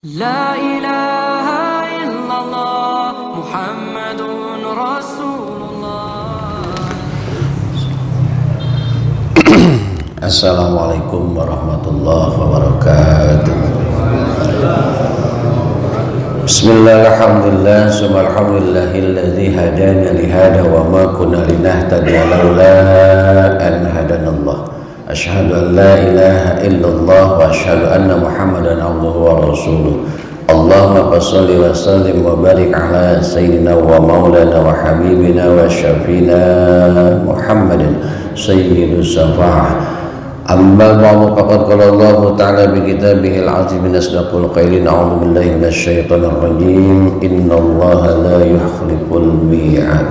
La ilaha illallah Muhammadun Rasulullah. Assalamualaikum warahmatullahi wabarakatuh. Bismillahirrahmanirrahim. Subhanallahilladzi hadana li hada wa ma kunna linahtadiya laula an hadanallah. Asyhadu an la ilaha illallah wa asyhadu anna Muhammadan abduhu wa rasuluh. Allahumma shalli wa sallim wa barik ala sayyidina wa maulana wa habibina wa syafina Muhammadin sayyidus syafa'ah. Amma ba'du faqad qala Allah ta'ala bi kitabihil 'azim min asdaqil qailin a'udzu billahi minasyaitonir rajim innallaha la yukhliful mi'ad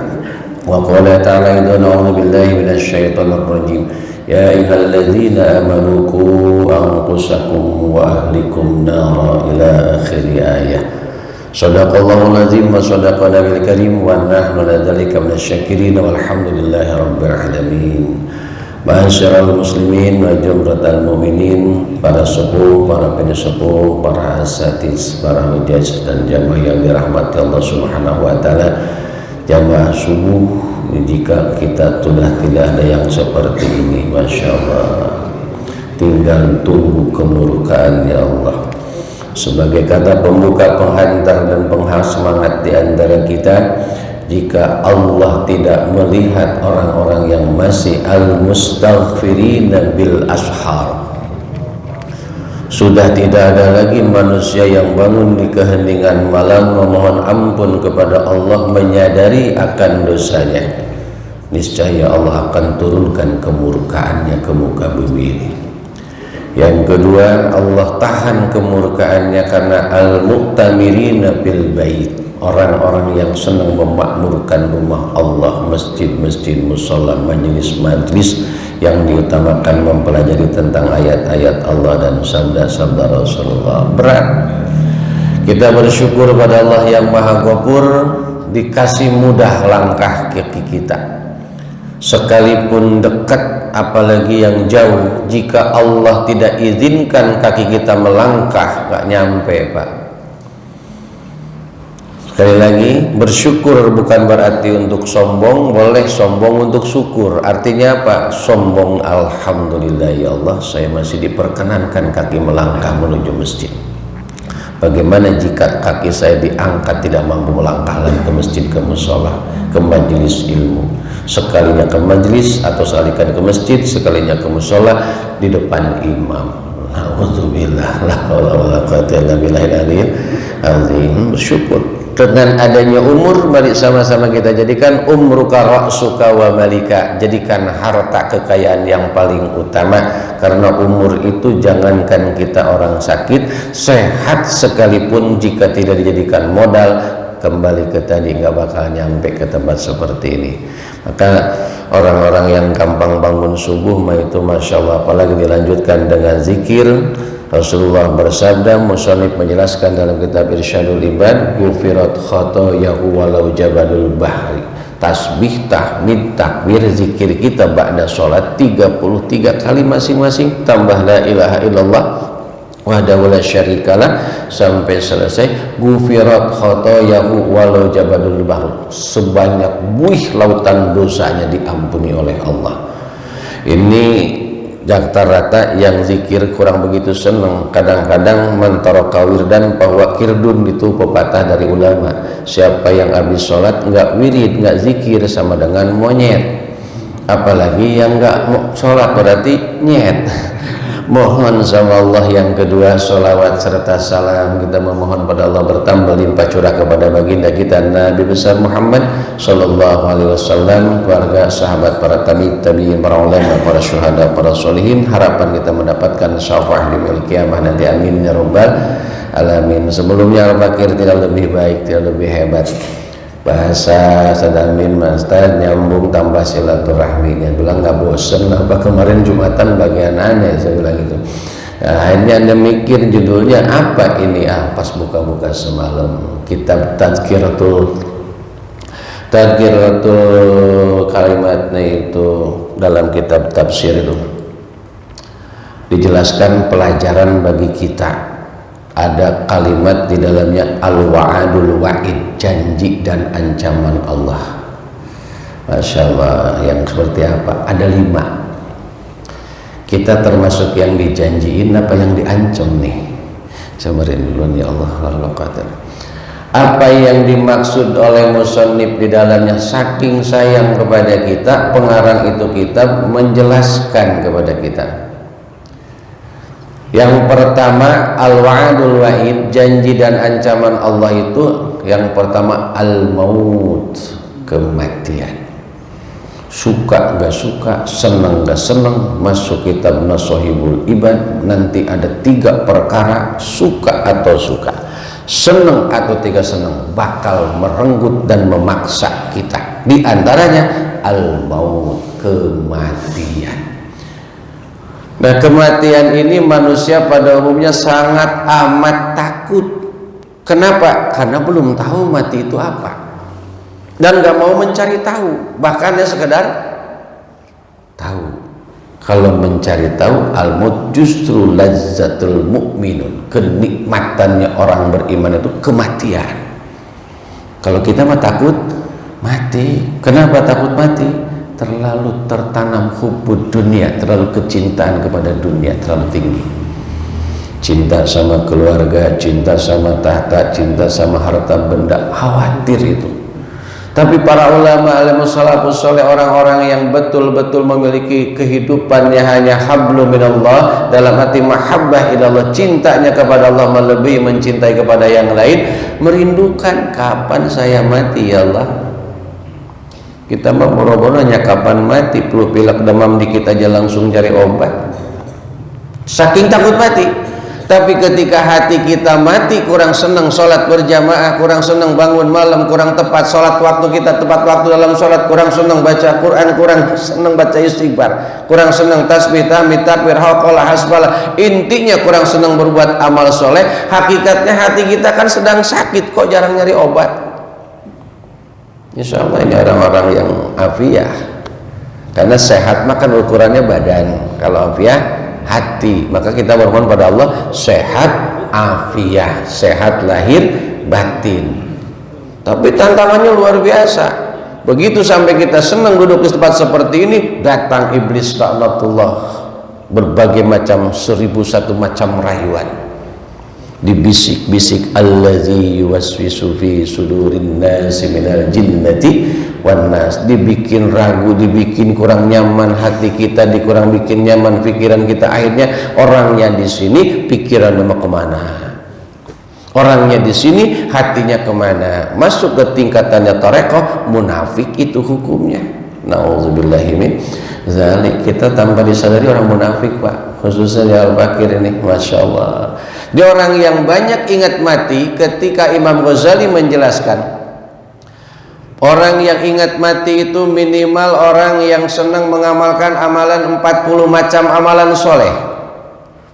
wa qala ta'ala idzan a'udzu billahi minasyaitonir rajim ya ayyuhalladzina amanu qu anfusakum wa ahlikum nara ila akhir ayah. Shadaqallahul azim wa shadaqa nabiyil karim wa nahnu ala dzalika minasyakirin walhamdulillahi rabbil alamin. Ma'asyiral muslimin wa jumratal mu'minin, para sepuh, para penyepuh, para asatiz, para hujjaj dan jamaah yang dirahmati Allah Subhanahu wa taala. Jamaah subuh, jika kita sudah tidak ada yang seperti ini, Masya Allah, tinggal tunggu kemurkaan ya Allah. Sebagai kata pembuka, penghantar dan penghas semangat di antara kita, jika Allah tidak melihat orang-orang yang masih al-mustaghfirina bil ashar, sudah tidak ada lagi manusia yang bangun di keheningan malam memohon ampun kepada Allah, menyadari akan dosanya, niscaya Allah akan turunkan kemurkaannya ke muka bumi ini. Yang kedua, Allah tahan kemurkaannya karena al-mu'tamirina bil bait, orang-orang yang senang memakmurkan rumah Allah, masjid-masjid, mushola, majelis-majelis yang diutamakan mempelajari tentang ayat-ayat Allah dan sabda-sabda Rasulullah. Berat. Kita bersyukur pada Allah yang Maha Ghafur, dikasih mudah langkah kaki kita. Sekalipun dekat, apalagi yang jauh, jika Allah tidak izinkan kaki kita melangkah, gak nyampe, Pak. Sekali lagi, bersyukur bukan berarti untuk sombong, boleh sombong untuk syukur. Artinya apa? Sombong, alhamdulillah ya Allah, saya masih diperkenankan kaki melangkah menuju masjid. Bagaimana jika kaki saya diangkat tidak mampu melangkah lagi ke masjid, ke mushola, ke majelis ilmu? Sekalinya ke majelis atau sekalinya ke masjid, sekalinya ke mushola di depan imam. Alhamdulillah, la haula wala quwwata illa billahil aliyil azim. Bersyukur. Dengan adanya umur, mari sama-sama kita jadikan umruka ra'suka wa malika, jadikan harta kekayaan yang paling utama. Karena umur itu, jangankan kita orang sakit, sehat sekalipun jika tidak dijadikan modal, kembali ke tadi nggak bakal nyampe ke tempat seperti ini. Maka orang-orang yang gampang bangun subuh mah itu Masya Allah, apalagi dilanjutkan dengan zikir. Rasulullah bersabda, musannif menjelaskan dalam kitab Irsyadul Ibad, gufirat khotoyahu walau jabadul bahri. Tasbih, tahmid, takbir, zikir kita ba'da sholat 33 kali masing-masing, tambah la ilaha illallah wahdahu la syarikalah sampai selesai. Gufirat khotoyahu walau jabadul bahri, sebanyak buih lautan dosanya diampuni oleh Allah. Ini rata-rata yang zikir kurang begitu senang. Kadang-kadang mentaraka wirdan bahwa kirdun, itu pepatah dari ulama, siapa yang habis sholat nggak wirid, nggak zikir, sama dengan monyet. Apalagi yang nggak mau sholat berarti nyet. Mohon sama Allah yang kedua, sholawat serta salam kita memohon pada Allah bertambah limpah curah kepada baginda kita Nabi besar Muhammad sallallahu alaihi wasallam, keluarga, sahabat, para tabi'in, para ulama, para syuhada, para sholihin. Harapan kita mendapatkan syafaat di yaumil kiamah nanti, amin ya rabbal alamin. Sebelumnya al-fakir tidak lebih baik, tidak lebih hebat. Bahasa Sadamin Mas Tad, nyambung tambah silaturahminya. Bilang nggak bosen apa kemarin Jumatan bagian aneh, saya bilang gitu. Nah, akhirnya Anda mikir judulnya apa ini, pas buka-buka semalam kitab Tadkiratul kalimatnya itu dalam kitab tafsir itu dijelaskan pelajaran bagi kita ada kalimat di dalamnya al-wa'adul wa'id, janji dan ancaman Allah. Masya Allah, yang seperti apa? Ada 5. Kita termasuk yang dijanjiin apa yang diancam nih? Cobain dulu ya Allah. Apa yang dimaksud oleh musannif di dalamnya? Saking sayang kepada kita, pengarang itu kitab menjelaskan kepada kita. Yang pertama al-wa'adul wa'id, janji dan ancaman Allah itu yang pertama al-maut, kematian. Suka gak suka, senang gak senang, masuk kitab Nasohibul Ibad nanti ada 3 perkara, suka atau suka, senang atau tidak senang, bakal merenggut dan memaksa kita. Di antaranya al-maut, kematian. Nah, kematian ini manusia pada umumnya sangat amat takut. Kenapa? Karena belum tahu mati itu apa, dan gak mau mencari tahu. Bahkan ya sekedar tahu. Kalau mencari tahu, al-maut justru lazzatul mu'minun, kenikmatannya orang beriman itu kematian. Kalau kita mah takut mati. Kenapa takut mati? Terlalu tertanam hubbud dunia, terlalu kecintaan kepada dunia terlalu tinggi. Cinta sama keluarga, cinta sama tahta, cinta sama harta benda, khawatir itu. Tapi para ulama alimus salafus soleh, orang-orang yang betul-betul memiliki kehidupannya hanya hablum minallah, dalam hati mahabbah ilallah, cintanya kepada Allah melebihi mencintai kepada yang lain, merindukan kapan saya mati ya Allah. Kita mah boro-boronya kapan mati, flu pilek demam dikit aja langsung cari obat, saking takut mati. Tapi ketika hati kita mati, kurang senang sholat berjamaah, kurang senang bangun malam, kurang tepat sholat waktu kita tepat waktu dalam sholat, kurang senang baca Quran, kurang senang baca istighfar, kurang senang tasbih, tahmid, takbir, haqalah, hasbalah, intinya kurang senang berbuat amal soleh. Hakikatnya hati kita kan sedang sakit, kok jarang nyari obat. Insya Allah ini orang-orang yang afiah, karena sehat makan ukurannya badan, kalau afiah hati. Maka kita bermohon pada Allah sehat afiah, sehat lahir batin. Tapi tantangannya luar biasa. Begitu sampai kita senang duduk di tempat seperti ini, datang iblis laknatullah, berbagai macam 1001 macam rayuan, dibisik-bisik allazi yuwaswisu fi sudurin nasi minal jinnati wan nas, dibikin ragu, dibikin kurang nyaman hati kita, dikurang bikin nyaman pikiran kita. Akhirnya orangnya di sini pikirannya mau kemana, orangnya di sini hatinya kemana, masuk ke tingkatannya tarekoh munafik. Itu hukumnya. Nauzubillahi min zalik. Kita tanpa disadari orang munafik, Pak, khususnya di Al-Bakir ini, Masya Allah. Dia orang yang banyak ingat mati. Ketika Imam Ghazali menjelaskan, orang yang ingat mati itu minimal orang yang senang mengamalkan amalan 40 macam amalan soleh.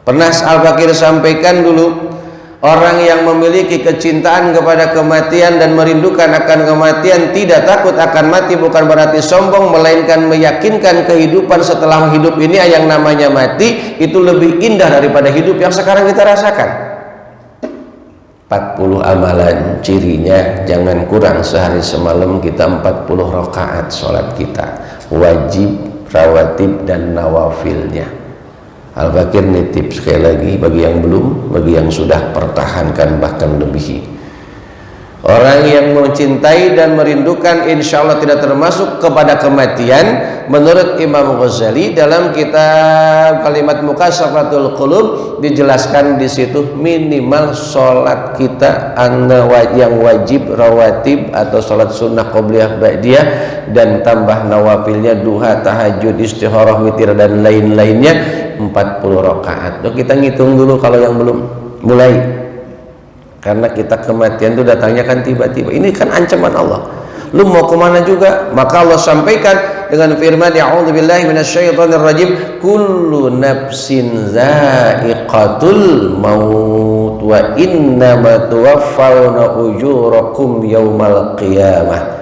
Pernah Al-Bakir sampaikan dulu, orang yang memiliki kecintaan kepada kematian dan merindukan akan kematian, tidak takut akan mati, bukan berarti sombong, melainkan meyakinkan kehidupan setelah hidup ini yang namanya mati itu lebih indah daripada hidup yang sekarang kita rasakan. 40 amalan, cirinya jangan kurang sehari semalam kita 40 rakaat sholat kita, wajib, rawatib dan nawafilnya. Al-Bakir nitip sekali lagi bagi yang belum, bagi yang sudah, pertahankan bahkan lebihi. Orang yang mencintai dan merindukan insya Allah tidak termasuk kepada kematian. Menurut Imam Ghazali dalam kitab Kalimat Mukasafatul Qulub dijelaskan di situ minimal sholat kita yang wajib, rawatib atau sholat sunnah qobliyah ba'diyah, dan tambah nawafilnya duha, tahajud, istikharah, witir dan lain-lainnya 40 rakaat. Kita ngitung dulu kalau yang belum mulai, karena kita kematian itu datangnya kan tiba-tiba. Ini kan ancaman Allah, lu mau kemana juga. Maka Allah sampaikan dengan firman, a'udzubillahi minasyaitonirrajim, kullu nafsin za'iqatul maut wa innama tuwaffawna ujurakum yaumal qiyamah.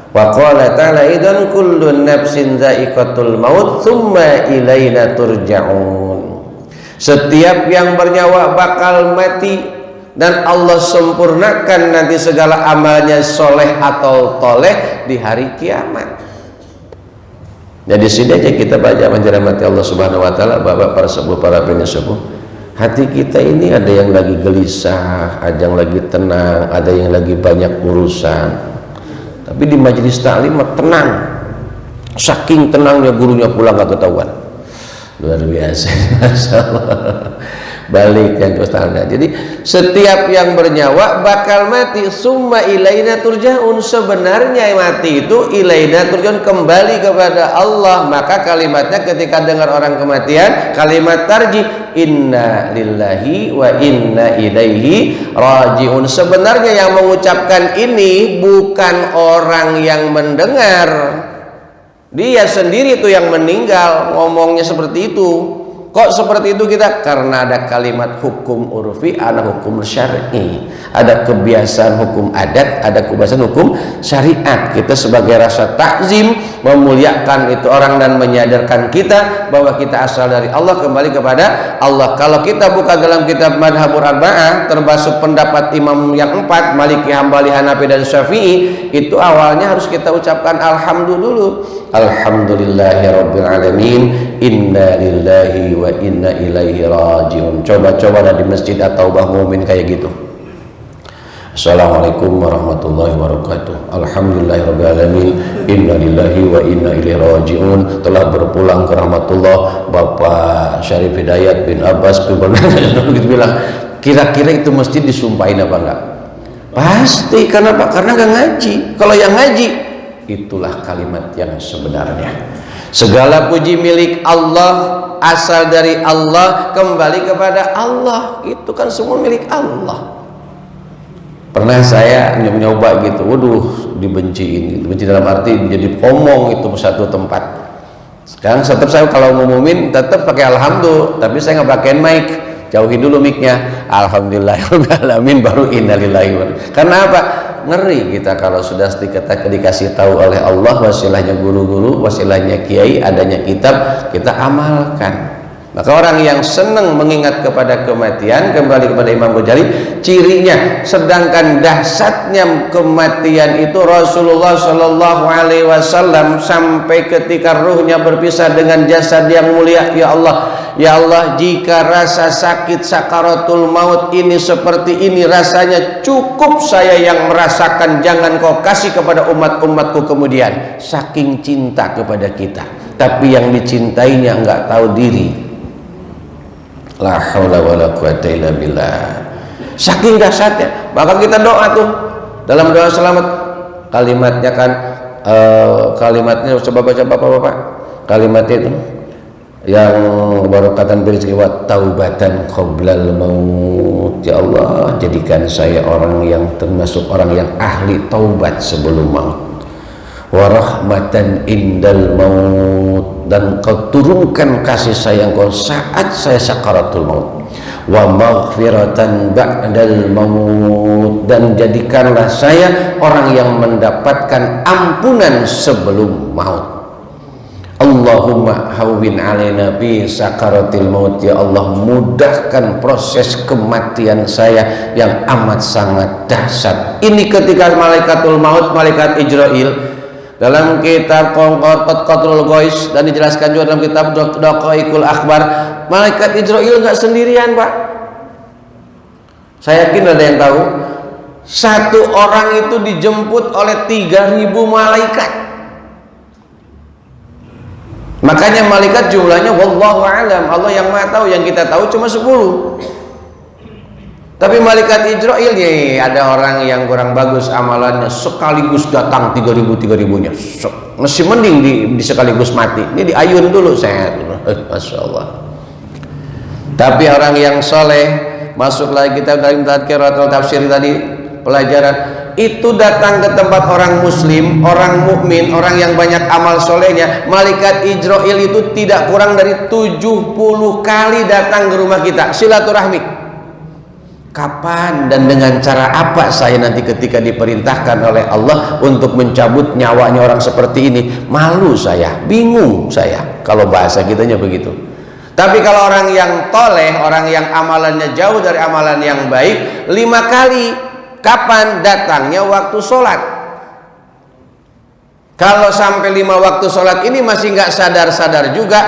Wa qala ta'ala idzan kullu nafsin za'iqatul maut tsumma ilaina turja'un. Setiap yang bernyawa bakal mati, dan Allah sempurnakan nanti segala amalnya soleh atau toleh di hari kiamat. Jadi sini aja kita baca mencermati Allah Subhanahu wa taala. Bapak, para sepuh, para penyepuh, hati kita ini ada yang lagi gelisah, ada yang lagi tenang, ada yang lagi banyak urusan. Tapi di majelis taklim tenang. Saking tenangnya gurunya pulang gak ketahuan. Luar biasa. Masyaallah. Balik yang ke standar. Jadi setiap yang bernyawa bakal mati. Summa ilaina turja'un. Sebenarnya mati itu ilaina turja'un, kembali kepada Allah. Maka kalimatnya ketika dengar orang kematian, kalimat tarji, inna lillahi wa inna ilaihi raji'un. Sebenarnya yang mengucapkan ini bukan orang yang mendengar, dia sendiri itu yang meninggal ngomongnya seperti itu. Kok seperti itu kita? Karena ada kalimat hukum urfi, ada hukum syar'i, ada kebiasaan hukum adat, ada kebiasaan hukum syariat. Kita sebagai rasa takzim memuliakan itu orang dan menyadarkan kita bahwa kita asal dari Allah, kembali kepada Allah. Kalau kita buka dalam kitab Madhabur Arba'ah, termasuk pendapat imam yang 4, Maliki, Hambali, Hanafi dan Syafi'i, itu awalnya harus kita ucapkan alhamdulillah dulu. Alhamdulillahirabbil alamin, inna lillahi wa inna ilaihi rajiun. Coba-coba ada di masjid At-Taubah Mu'min kayak gitu. Assalamualaikum warahmatullahi wabarakatuh. Alhamdulillahirabbil alamin, inna lillahi wa inna ilaihi rajiun. Telah berpulang ke rahmatullah Bapak Syarif Hidayat bin Abbas gitu bilang. Kira-kira itu masjid disumpahin apa enggak? Pasti. Karena Pak, karena enggak ngaji. Kalau yang ngaji, itulah kalimat yang sebenarnya. Segala puji milik Allah, asal dari Allah, kembali kepada Allah. Itu kan semua milik Allah. Pernah saya nyoba gitu, waduh, dibenciin. Benci dalam arti jadi omong itu satu tempat. Sekarang tetap saya kalau ngumumin tetap pakai alhamdulillah, tapi saya nggak pakai mic. Jauhi dulu mic-nya. Alhamdulillahirobbilalamin, baru innalillahi wa. Karena apa? Ngeri kita kalau sudah dikasih tahu oleh Allah, wasilahnya guru-guru, wasilahnya kiai, adanya kitab, kita amalkan. Maka orang yang senang mengingat kepada kematian, kembali kepada Imam Ghazali, cirinya, sedangkan dahsyatnya kematian itu Rasulullah Shallallahu Alaihi Wasallam sampai ketika ruhnya berpisah dengan jasad yang mulia, ya Allah, jika rasa sakit sakaratul maut ini seperti ini rasanya, cukup saya yang merasakan, jangan kau kasih kepada umat-umatku kemudian. Saking cinta kepada kita, tapi yang dicintainya enggak tahu diri. La haula wala quwata illa billah. Saking dahsyatnya, maka kita doa tuh dalam doa selamat, kalimatnya kan kalimatnya coba baca Bapak-bapak, kalimatnya itu yang barakatan berizki wa taubatan qoblal maut. Ya Allah, jadikan saya orang yang termasuk orang yang ahli taubat sebelum maut. Wa rahmatan indal maut, dan kau turunkan kasih sayang kau saat saya sakaratul maut. Wa maghfiratan ba'dal maut, dan jadikanlah saya orang yang mendapatkan ampunan sebelum maut. Allahumma hawwin alaina bi sakaratil maut. Ya Allah, mudahkan proses kematian saya yang amat sangat dahsyat ini. Ketika malaikatul maut, malaikat Ijrail, dalam kitab Qatrul Gois dan dijelaskan juga dalam kitab Daqaiqul Akhbar, malaikat Ijrail nggak sendirian, Pak. Saya yakin ada yang tahu, satu orang itu dijemput oleh 3.000 malaikat. Makanya malaikat jumlahnya wallahu alam, Allah yang maha tahu, yang kita tahu cuma 10. Tapi malaikat Ijrail nih, ada orang yang kurang bagus amalannya, sekaligus datang 3.000-3.000-nya. Masih mending di sekaligus mati. Ini diayun dulu saya. Masya Allah. Tapi orang yang soleh, masuk lagi kita dalam tadkiratul tafsir tadi, pelajaran itu datang ke tempat orang muslim, orang mukmin, orang yang banyak amal solehnya. Malaikat Ijrail itu tidak kurang dari 70 kali datang ke rumah kita silaturahmi. Kapan dan dengan cara apa saya nanti ketika diperintahkan oleh Allah untuk mencabut nyawanya orang seperti ini? Malu saya, bingung saya, kalau bahasa kitanya begitu. Tapi kalau orang yang toleh, orang yang amalannya jauh dari amalan yang baik, 5 kali. Kapan datangnya waktu sholat? Kalau sampai 5 waktu sholat ini masih nggak sadar-sadar juga,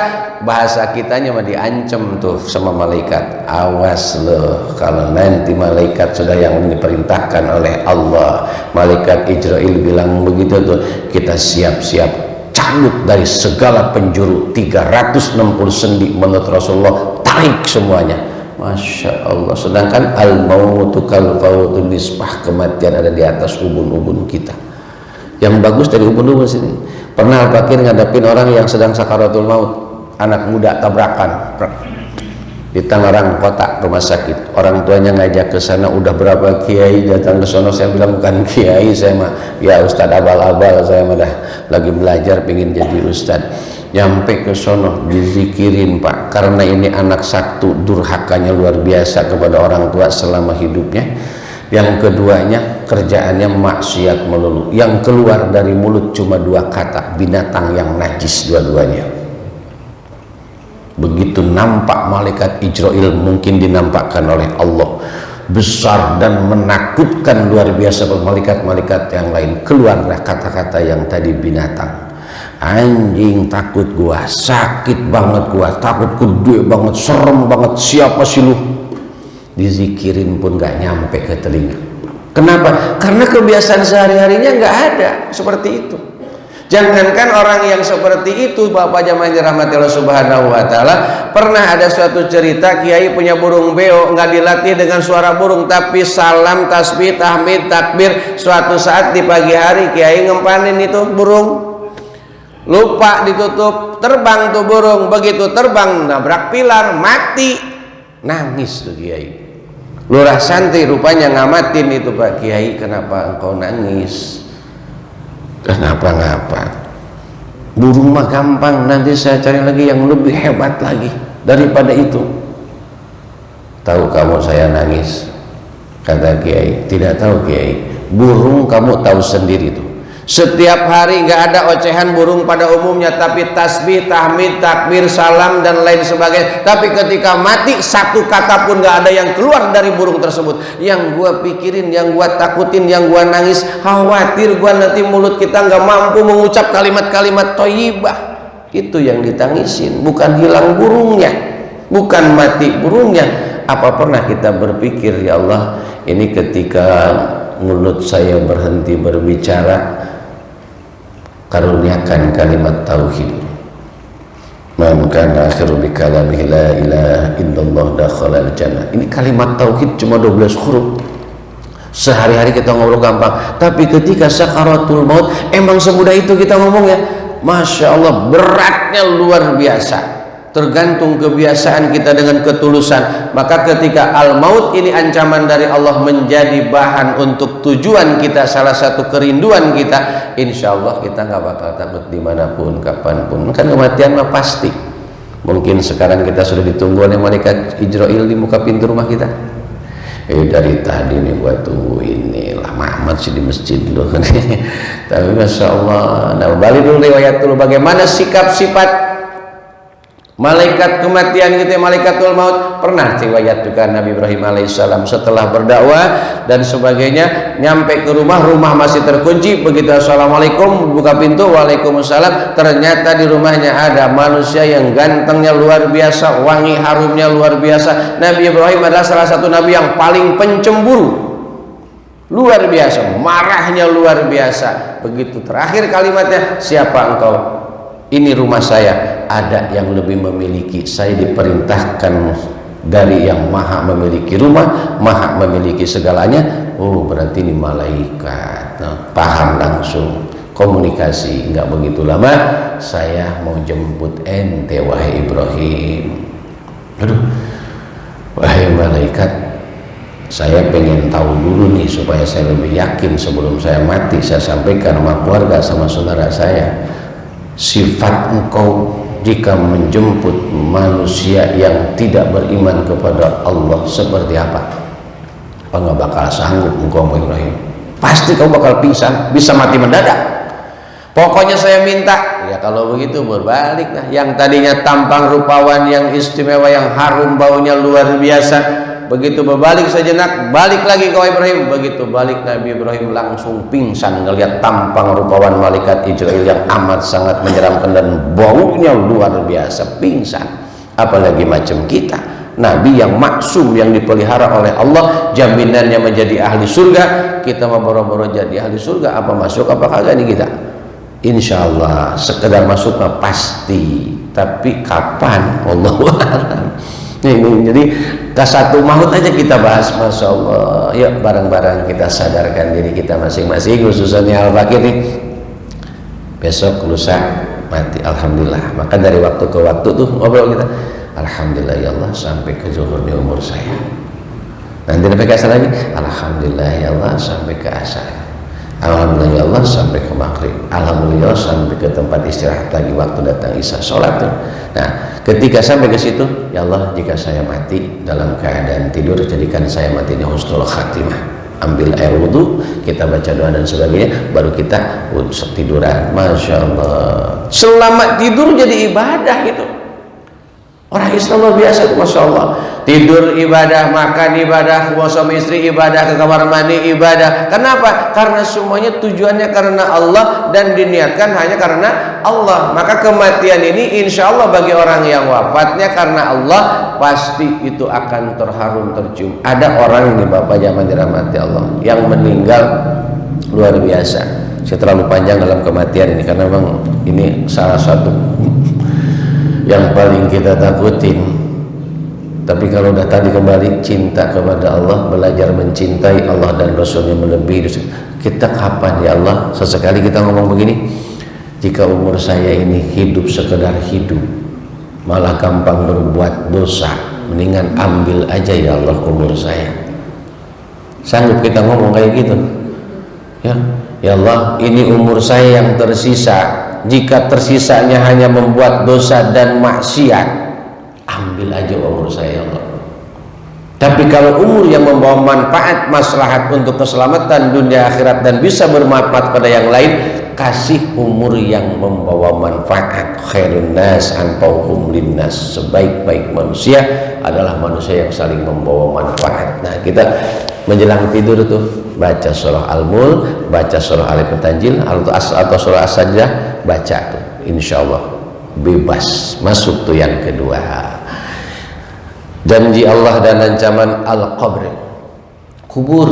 bahasa kitanya mah diancam tuh sama malaikat. Awas loh, kalau nanti malaikat sudah yang diperintahkan oleh Allah, malaikat Israel bilang begitu tuh, kita siap-siap cabut dari segala penjuru 360 sendi menurut Rasulullah, tarik semuanya. Masya Allah. Sedangkan al-mautu kal fautul misbah, kematian ada di atas ubun-ubun kita. Yang bagus dari ubun-ubun sini, pernah Al-Fakir ngadapin orang yang sedang sakaratul maut, anak muda tabrakan di Tangerang kota, rumah sakit. Orang tuanya ngajak ke sana, udah berapa kiai datang ke sono. Saya bilang bukan kiai, saya mah ya ustadz abal-abal, saya mah dah lagi belajar pengen jadi ustadz. Nyampe ke sono dizikirin Pak, karena ini anak satu durhakanya luar biasa kepada orang tua selama hidupnya. Yang keduanya kerjaannya maksiat melulu, yang keluar dari mulut cuma 2 kata, binatang yang najis dua-duanya. Begitu nampak malaikat Israel, mungkin dinampakkan oleh Allah, besar dan menakutkan luar biasa. Malaikat-malaikat yang lain keluarlah kata-kata yang tadi binatang. Anjing, takut gua, sakit banget gua, takut gede banget, serem banget, siapa sih lu? Dizikirin pun gak nyampe ke telinga. Kenapa? Karena kebiasaan sehari-harinya gak ada seperti itu. Jangankan orang yang seperti itu, Bapak jamaah dirahmati Allah Subhanahu wa taala, pernah ada suatu cerita kiai punya burung beo, nggak dilatih dengan suara burung, tapi salam, tasbih, tahmid, takbir. Suatu saat di pagi hari kiai ngempanin itu burung, lupa ditutup, terbang tuh burung. Begitu terbang nabrak pilar, mati. Nangis tuh kiai. Lurah santri rupanya ngamatin itu, Pak Kiai, kenapa engkau nangis? Kenapa-ngapa, burung mah gampang, nanti saya cari lagi yang lebih hebat lagi daripada itu. Tahu kamu saya nangis? Kata Kiai. Tidak tahu Kiai, burung kamu tahu sendiri tuh, setiap hari nggak ada ocehan burung pada umumnya, tapi tasbih, tahmid, takbir, salam dan lain sebagainya. Tapi ketika mati, 1 kata pun nggak ada yang keluar dari burung tersebut. Yang gua pikirin, yang gua takutin, yang gua nangis, khawatir gua nanti mulut kita nggak mampu mengucap kalimat-kalimat thayyibah. Itu yang ditangisin, bukan hilang burungnya, bukan mati burungnya. Apa pernah kita berpikir, ya Allah, ini ketika mulut saya berhenti berbicara, karuniakan kalimat tauhid. Man kana akhiru bi kalamihi la ilaha illallah dakhala al-jannah. Ini kalimat tauhid cuma 12 huruf. Sehari-hari kita ngobrol gampang, tapi ketika sakaratul maut emang semudah itu kita ngomong ya. Masya Allah, beratnya luar biasa. Tergantung kebiasaan kita dengan ketulusan. Maka ketika al-maut ini ancaman dari Allah menjadi bahan untuk tujuan kita, salah satu kerinduan kita, insya Allah kita nggak bakal takut dimanapun, kapanpun. Kan kematian mah pasti. Mungkin sekarang kita sudah ditunggu oleh malaikat Israel di muka pintu rumah kita. Dari tadi nih gua tunggu ini, lama amat sih di masjid loh. Tapi masya Allah. Nah, balik dulu riwayat dulu bagaimana sikap sifat malaikat kematian gitu, malaikatul maut. Pernah riwayat juga Nabi Ibrahim alaihissalam setelah berdakwah dan sebagainya, nyampe ke rumah, rumah masih terkunci. Begitu assalamualaikum, buka pintu, waalaikumsalam, ternyata di rumahnya ada manusia yang gantengnya luar biasa, wangi harumnya luar biasa. Nabi Ibrahim adalah salah satu nabi yang paling pencemburu, luar biasa, marahnya luar biasa. Begitu terakhir kalimatnya, siapa engkau? Ini rumah saya, ada yang lebih memiliki. Saya diperintahkan dari yang maha memiliki rumah, maha memiliki segalanya. Oh, berarti ini malaikat. Nah, paham langsung, komunikasi nggak begitu lama. Saya mau jemput ente, wahai Ibrahim. Aduh, wahai malaikat, saya pengen tahu dulu nih supaya saya lebih yakin sebelum saya mati. Saya sampaikan sama keluarga, sama saudara saya. Sifat engkau jika menjemput manusia yang tidak beriman kepada Allah seperti apa? Nggak bakal sanggup engkau Ibrahim, pasti kau bakal pingsan, bisa mati mendadak. Pokoknya saya minta, Ya kalau begitu berbaliklah. Yang tadinya tampang rupawan, yang istimewa, yang harum baunya luar biasa, begitu berbalik sejenak, balik lagi ke Ibrahim. Begitu balik Nabi Ibrahim langsung pingsan ngelihat tampang rupawan malaikat Israil yang amat sangat menyeramkan dan baunya luar biasa, pingsan. Apalagi macam kita, Nabi yang maksum, yang dipelihara oleh Allah, jaminannya menjadi ahli surga. Kita mau boro-boro jadi ahli surga, apa masuk apa kagak nih kita? Insya Allah sekedar masuk mah pasti, tapi kapan? Wallahu a'lam. Jadi kasatu maut aja kita bahas, masya Allah. Yuk bareng-bareng kita sadarkan diri kita masing-masing, khususnya Al-Fakir nih. Besok lusa mati, alhamdulillah. Maka dari waktu ke waktu tuh ngobrol kita, alhamdulillah ya Allah sampai ke zuhur di umur saya. Nanti sampai ke asar lagi, alhamdulillah ya Allah sampai ke asar. Alhamdulillah ya Allah sampai ke maghrib. Alhamdulillah sampai ke tempat istirahat lagi waktu datang isya sholat tuh. Nah, ketika sampai ke situ, ya Allah jika saya mati dalam keadaan tidur, jadikan saya matinya husnul khatimah. Ambil air wudhu, kita baca doa dan sebagainya, baru kita tiduran. Masya Allah. Selamat tidur jadi ibadah itu. Orang Islam luar biasa itu, masya Allah. Tidur ibadah, makan ibadah, suami istri ibadah, ke kamar mandi ibadah. Kenapa? Karena semuanya tujuannya karena Allah dan diniatkan hanya karena Allah. Maka kematian ini insya Allah bagi orang yang wafatnya karena Allah, pasti itu akan terharum, tercium. Ada orang ini Bapak zaman dirahmati Allah yang meninggal luar biasa. Saya terlalu panjang dalam kematian ini karena memang ini salah satu yang paling kita takutin. Tapi kalau udah tadi kembali cinta kepada Allah, belajar mencintai Allah dan Rasulnya melebihi, kita kapan ya Allah? Sesekali kita ngomong begini, jika umur saya ini hidup sekedar hidup, malah gampang berbuat dosa, mendingan ambil aja ya Allah umur saya. Sanggup kita ngomong kayak gitu? Ya Allah, ini umur saya yang tersisa. Jika tersisanya hanya membuat dosa dan maksiat, ambil aja umur saya Allah. Tapi kalau umur yang membawa manfaat, maslahat untuk keselamatan dunia akhirat dan bisa bermanfaat pada yang lain, kasih umur yang membawa manfaat. Khairun nas anfa'uhum linnas. Sebaik-baik manusia adalah manusia yang saling membawa manfaat. Nah, kita menjelang tidur tuh baca surah Al-Mulk, baca surah Al-Tanjil atau surah As-Sajdah, baca tuh, insya Allah bebas masuk tuh yang kedua. Janji Allah dan ancaman al-qabr, kubur,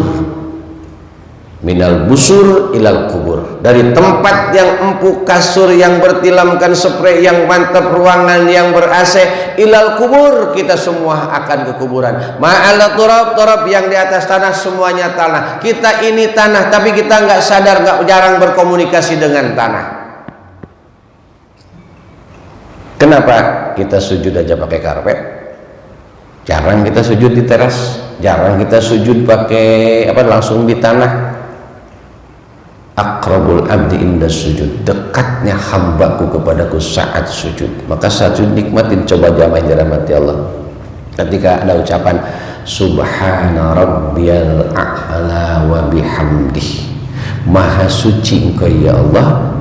minal busur ilal kubur, dari tempat yang empuk, kasur yang bertilamkan spray yang mantap, ruangan yang ber-AC, ilal kubur, kita semua akan ke kuburan. Ma'al turab yang di atas tanah, semuanya tanah. Kita ini tanah, tapi kita nggak sadar, nggak jarang berkomunikasi dengan tanah. Kenapa? Kita sujud aja pakai karpet, jarang kita sujud di teras, jarang kita sujud pakai langsung di tanah. Aqrabul abdi inda sujud, dekatnya hambaku kepadaku saat sujud. Maka saat sujud nikmatin, coba jamaah dirahmati Allah. Ketika ada ucapan subhana rabbiyal a'la wa bihamdih, maha suci engkau ya Allah,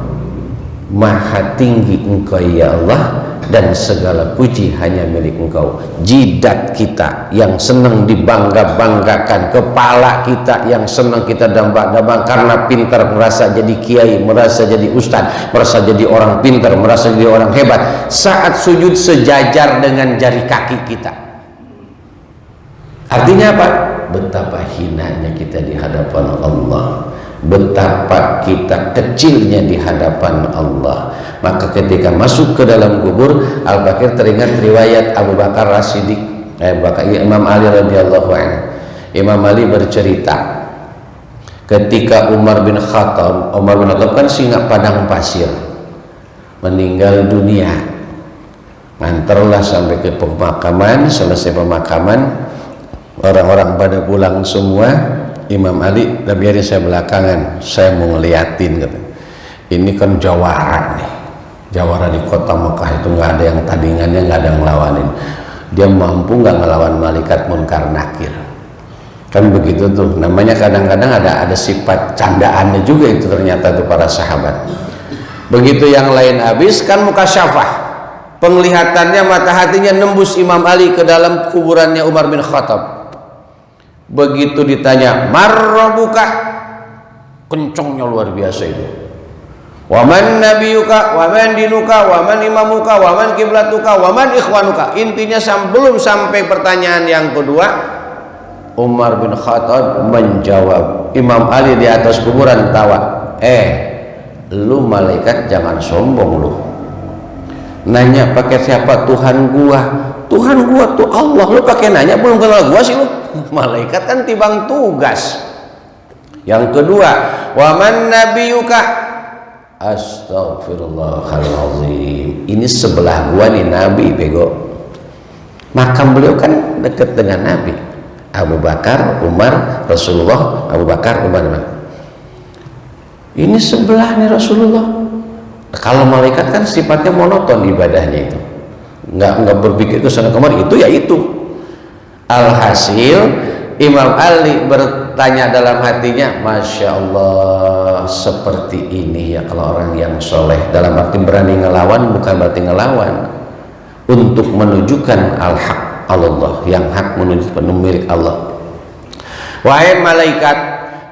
maha tinggi engkau ya Allah, dan segala puji hanya milik engkau. Jidat kita yang senang dibangga-banggakan, kepala kita yang senang kita dambang-dambang karena pintar, merasa jadi kiai, merasa jadi ustadz, merasa jadi orang pintar, merasa jadi orang hebat, saat sujud sejajar dengan jari kaki kita. Artinya apa? Betapa hinanya kita di hadapan Allah, betapa kita kecilnya di hadapan Allah. Maka ketika masuk ke dalam kubur, Al-Bakir teringat riwayat Abu Bakar As-Siddiq, Imam Ali radhiyallahu anhu. Imam Ali bercerita ketika Umar bin Khattab kan singa padang pasir, meninggal dunia, nganterlah sampai ke pemakaman. Selesai pemakaman, orang-orang pada pulang semua. Imam Ali, biarin saya belakangan, saya mau ngeliatin, kata. Ini kan jawara nih, jawara di kota Mekah itu nggak ada yang tandingannya, nggak ada yang ngelawanin. Dia mampu nggak ngelawan malaikat munkar nakir? Kan begitu tuh, namanya kadang-kadang ada sifat candaannya juga itu ternyata tuh para sahabat. Begitu yang lain habis kan mukasyafah, penglihatannya, mata hatinya nembus Imam Ali ke dalam kuburannya Umar bin Khattab. Begitu ditanya marrobuka, kencengnya luar biasa itu. Waman nabiyuka, waman dinuka, waman imamuka, waman kiblatuka, waman ikhwanuka. Intinya belum sampai pertanyaan yang kedua, Umar bin Khattab menjawab. Imam Ali di atas kuburan tawa, lu malaikat jangan sombong lu. Nanya pakai siapa? Tuhan gua. Tuhan gua tuh Allah. Lu pakai nanya, belum kenal gua sih lu. Malaikat kan tibang tugas. Yang kedua, waman nabiyuka. Astagfirullahaladzim, ini sebelah gua nih Nabi bego. Makam beliau kan dekat dengan Nabi. Abu Bakar, Umar, Rasulullah, Abu Bakar, Umar. Ini sebelah nih Rasulullah. Kalau malaikat kan sifatnya monoton ibadahnya itu, nggak berpikir ke sana kemari, itu ya itu. Alhasil Imam Ali bertanya dalam hatinya, Masya Allah, seperti ini ya kalau orang yang soleh. Dalam arti berani ngelawan, bukan berarti ngelawan, untuk menunjukkan al-haq Allah, yang hak menuju milik Allah. Wahai malaikat,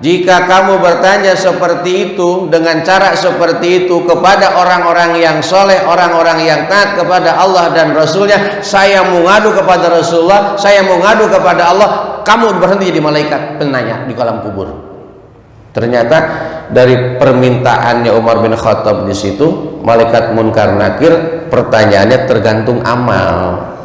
jika kamu bertanya seperti itu, dengan cara seperti itu kepada orang-orang yang soleh, orang-orang yang taat kepada Allah dan Rasulnya, saya mau ngadu kepada Rasulullah, saya mau ngadu kepada Allah, kamu berhenti jadi malaikat penanya di kolam kubur. Ternyata dari permintaannya Umar bin Khattab di situ, malaikat Munkar Nakir pertanyaannya tergantung amal.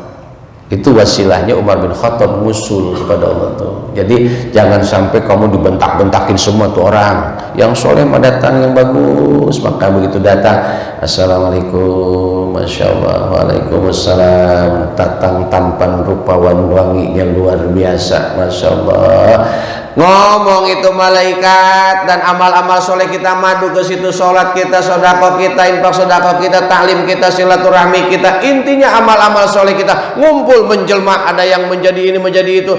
Itu wasilahnya Umar bin Khattab musul kepada Allah tuh. Jadi jangan sampai kamu dibentak-bentakin semua tuh orang. Yang soleh mah datang yang bagus, maka begitu datang, Assalamualaikum, Masya Allah, Waalaikumsalam, datang tampan rupawan wanginya luar biasa, Masya Allah. Ngomong itu malaikat, dan amal-amal soleh kita madu ke situ, sholat kita, sodako kita, infak sodako kita, taklim kita, silaturahmi kita, intinya amal-amal soleh kita ngumpul menjelma, ada yang menjadi ini menjadi itu.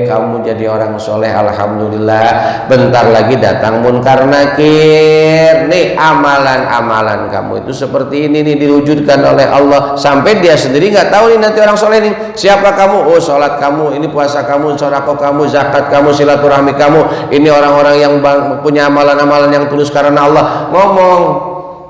Kamu jadi orang soleh, alhamdulillah. Bentar lagi datang Munkar Nakir. Nih amalan-amalan kamu itu seperti ini nih, diwujudkan oleh Allah. Sampai dia sendiri nggak tahu nih nanti orang soleh nih siapa kamu. Oh, sholat kamu, ini puasa kamu, sodako kamu, zakat kamu, silaturahmi kamu. Ini orang-orang yang punya amalan-amalan yang tulus karena Allah. Ngomong,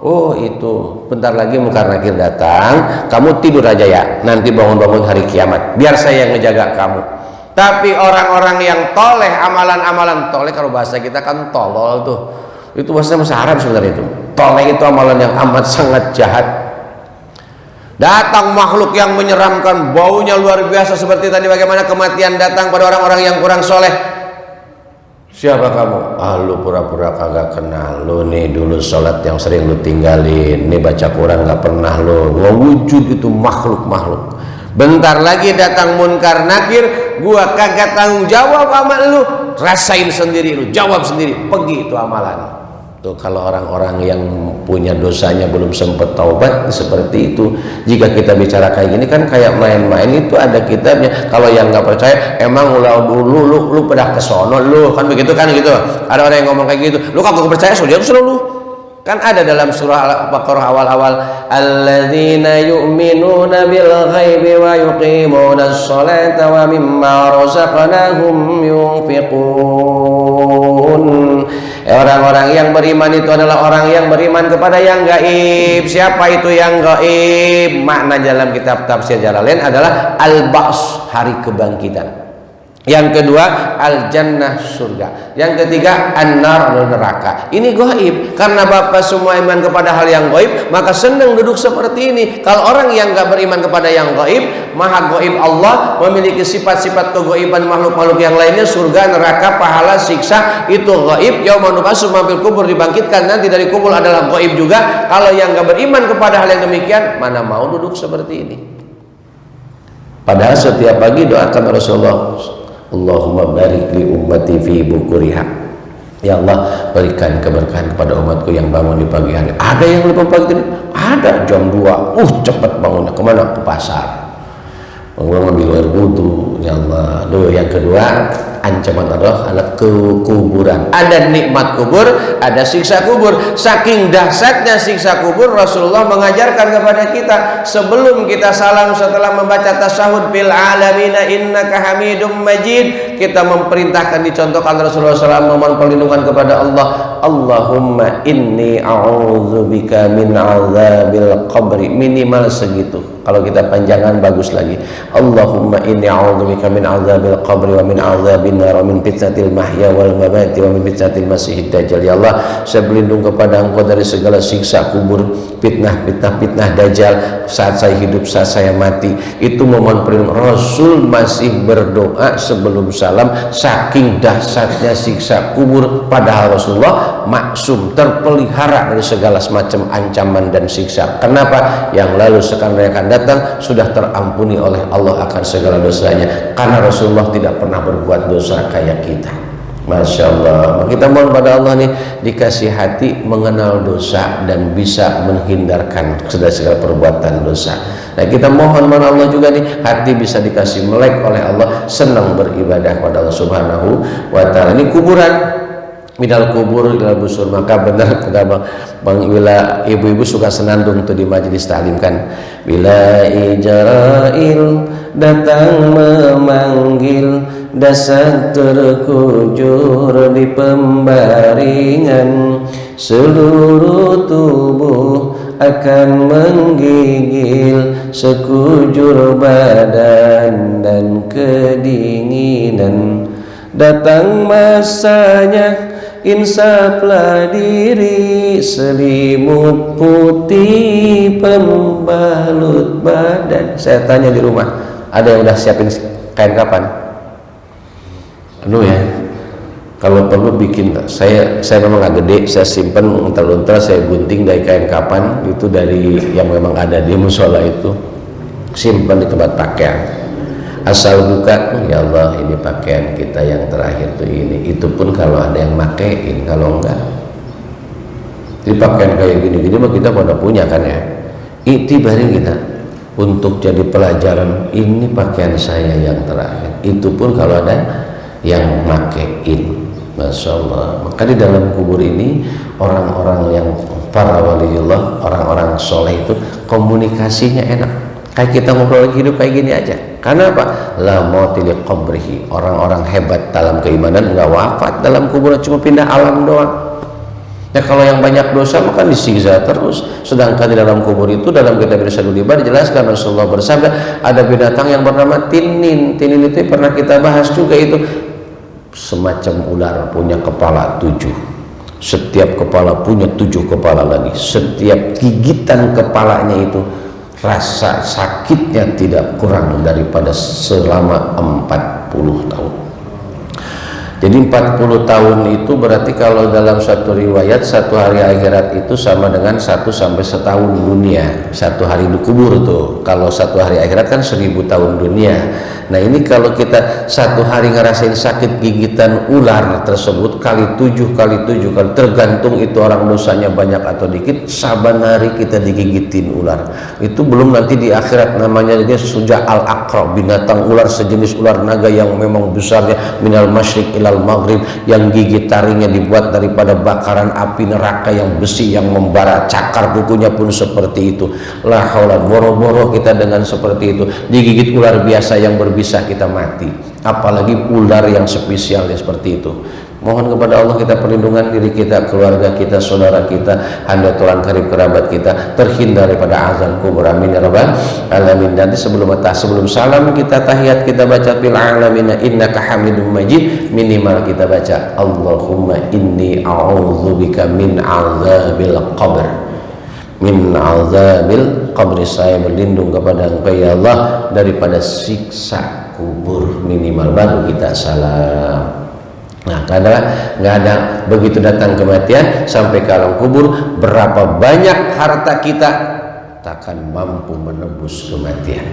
oh itu bentar lagi Munkar Nakir datang, kamu tidur aja ya, nanti bangun-bangun hari kiamat biar saya yang ngejaga kamu. Tapi orang-orang yang toleh, amalan-amalan toleh, kalau bahasa kita kan tolol tuh, itu bahasa Arab sebenarnya itu. Toleh itu amalan yang amat sangat jahat. Datang makhluk yang menyeramkan, baunya luar biasa seperti tadi bagaimana kematian datang pada orang-orang yang kurang soleh. Siapa kamu? Lu pura-pura kagak kenal. Lu nih dulu sholat yang sering lu tinggalin, nih baca Quran nggak pernah lu. Wujud itu makhluk-makhluk. Bentar lagi datang Munkar Nakir, gua kagak tanggung jawab sama lu, rasain sendiri lu, jawab sendiri, pergi itu amalan. Tuh kalau orang-orang yang punya dosanya belum sempat taubat seperti itu, jika kita bicara kayak gini kan kayak main-main, itu ada kitabnya. Kalau yang nggak percaya, emang dulu lu pada kesono lu kan begitu kan gitu. Ada orang yang ngomong kayak gitu, lu kagak percaya sudah lu. Kan ada dalam surah Al-Baqarah awal-awal, alladzina yu'minuna bil ghaibi wa yuqimuna sholata wa mimma razaqnahum yunfiqun. Orang-orang yang beriman itu adalah orang yang beriman kepada yang gaib. Siapa itu yang gaib? Makna dalam kitab tafsir Jalalain adalah al-ba's, hari kebangkitan. Yang kedua al-jannah, surga. Yang ketiga an-nar, neraka. Ini gaib. Karena Bapak semua iman kepada hal yang gaib, maka senang duduk seperti ini. Kalau orang yang gak beriman kepada yang gaib, maha gaib Allah, memiliki sifat-sifat kegaiban makhluk-makhluk yang lainnya, surga, neraka, pahala, siksa, itu gaib. Yauma nub'atsu ma fil kubur, dibangkitkan nanti dari kubur adalah gaib juga. Kalau yang gak beriman kepada hal yang demikian, mana mau duduk seperti ini. Padahal setiap pagi doakan Rasulullah, Allahumma barik li ummati fi bukuriha. Ya Allah, berikan keberkahan kepada umatku yang bangun di pagi hari. Ada yang lebih pagi? Ada, jam 2. Cepat bangunnya. Kemana? Ke pasar. Bangun ambil air wudu, Ya Allah. Yang kedua, ancaman Allah adalah kuburan. Ada nikmat kubur, ada siksa kubur. Saking dahsyatnya siksa kubur, Rasulullah mengajarkan kepada kita sebelum kita salam setelah membaca tasyahud bil alamina innaka hamidum majid, kita memerintahkan, dicontohkan Rasulullah SAW memohon perlindungan kepada Allah. Allahumma inni a'udzubika min azabil qabri, minimal segitu. Kalau kita panjangan bagus lagi. Allahumma inni a'udzubika min azabil qabri wa min azabin nar wa min fitnatil mahya wal mamati wa min fitnatil masiihid dajjal. Ya Allah, saya berlindung kepada Engkau dari segala siksa kubur, fitnah dajjal saat saya hidup, saat saya mati. Itu memohon perlindungan. Rasul masih berdoa sebelum salam saking dahsyatnya siksa kubur, padahal Rasulullah maksum, terpelihara dari segala semacam ancaman dan siksa. Kenapa? Yang lalu sekarang akan datang sudah terampuni oleh Allah akan segala dosanya, karena Rasulullah tidak pernah berbuat dosa kayak kita. Masya Allah. Kita mohon pada Allah nih dikasih hati mengenal dosa dan bisa menghindarkan segala perbuatan dosa. Nah, kita mohon pada Allah juga nih hati bisa dikasih melek oleh Allah, senang beribadah pada Allah Subhanahu wa Ta'ala. Ini kuburan, minal kubur ilal busur. Maka benar kata Bang bila ibu-ibu suka senandung tuh di majelis taklim kan, bila Ijrail datang memanggil, dasar terkujur di pembaringan, seluruh tubuh akan menggigil, sekujur badan dan kedinginan. Datang masanya, insaflah diri, selimut putih pembalut badan. Saya tanya di rumah, ada yang udah siapin kain kapan? Ya, kalau perlu bikin. Saya memang agak gede, saya simpen untel-untel, saya gunting dari kain kapan itu, dari yang memang ada di musola itu, simpan di tempat pakaian. Asal buka, ya Allah ini pakaian kita yang terakhir tuh ini. Itu pun kalau ada yang makein, kalau enggak, di pakaian kayak gini-gini mah kita pada punya kan ya. Itibari kita untuk jadi pelajaran, ini pakaian saya yang terakhir. Itu pun kalau ada yang makein. Masya Allah. Maka di dalam kubur ini orang-orang yang para waliullah, orang-orang soleh itu komunikasinya enak. Kayak kita ngobrol lagi hidup kayak gini aja. Karena apa? La mauti li qabrihi. Orang-orang hebat dalam keimanan nggak wafat dalam kuburan, cuma pindah alam doang. Ya kalau yang banyak dosa maka disiksa terus. Sedangkan di dalam kubur itu, dalam kitab Irsyadul Ibad dijelaskan, Rasulullah bersabda ada binatang yang bernama tinin. Tinin itu pernah kita bahas juga, itu semacam ular, punya kepala 7. Setiap kepala punya 7 kepala lagi. Setiap gigitan kepalanya itu rasa sakitnya tidak kurang daripada selama 40 tahun. Jadi 40 tahun itu berarti kalau dalam satu riwayat, satu hari akhirat itu sama dengan 1 sampai setahun dunia. Satu hari di kubur tuh, kalau satu hari akhirat kan 1000 tahun dunia. Nah ini kalau kita satu hari ngerasain sakit gigitan ular tersebut kali 7 kali tergantung itu orang dosanya banyak atau dikit, saban hari kita digigitin ular. Itu belum nanti di akhirat namanya dia suja al-aqra, binatang ular sejenis ular naga yang memang besarnya minal masyriq ilal maghrib, yang gigi taringnya dibuat daripada bakaran api neraka yang besi yang membara, cakar kukunya pun seperti itu. La haula, boro-boro kita dengan seperti itu digigit ular biasa yang berbisa kita mati, apalagi ular yang spesialnya seperti itu. Mohon kepada Allah kita perlindungan diri kita, keluarga kita, saudara kita, handatulan karib kerabat kita terhindar daripada azab kubur. Amin ya rabbal alamin. Dan sebelum salam kita tahiyat, kita baca bil alamina innaka hamidum majid, minimal kita baca Allahumma inni a'udzubika min azabil qabr. Min azabil qabr, saya berlindung kepada Engkau ya Allah daripada siksa kubur, minimal baru kita salam. Nah, karena nggak ada begitu datang kematian sampai ke alam kubur, berapa banyak harta kita takkan mampu menebus kematian.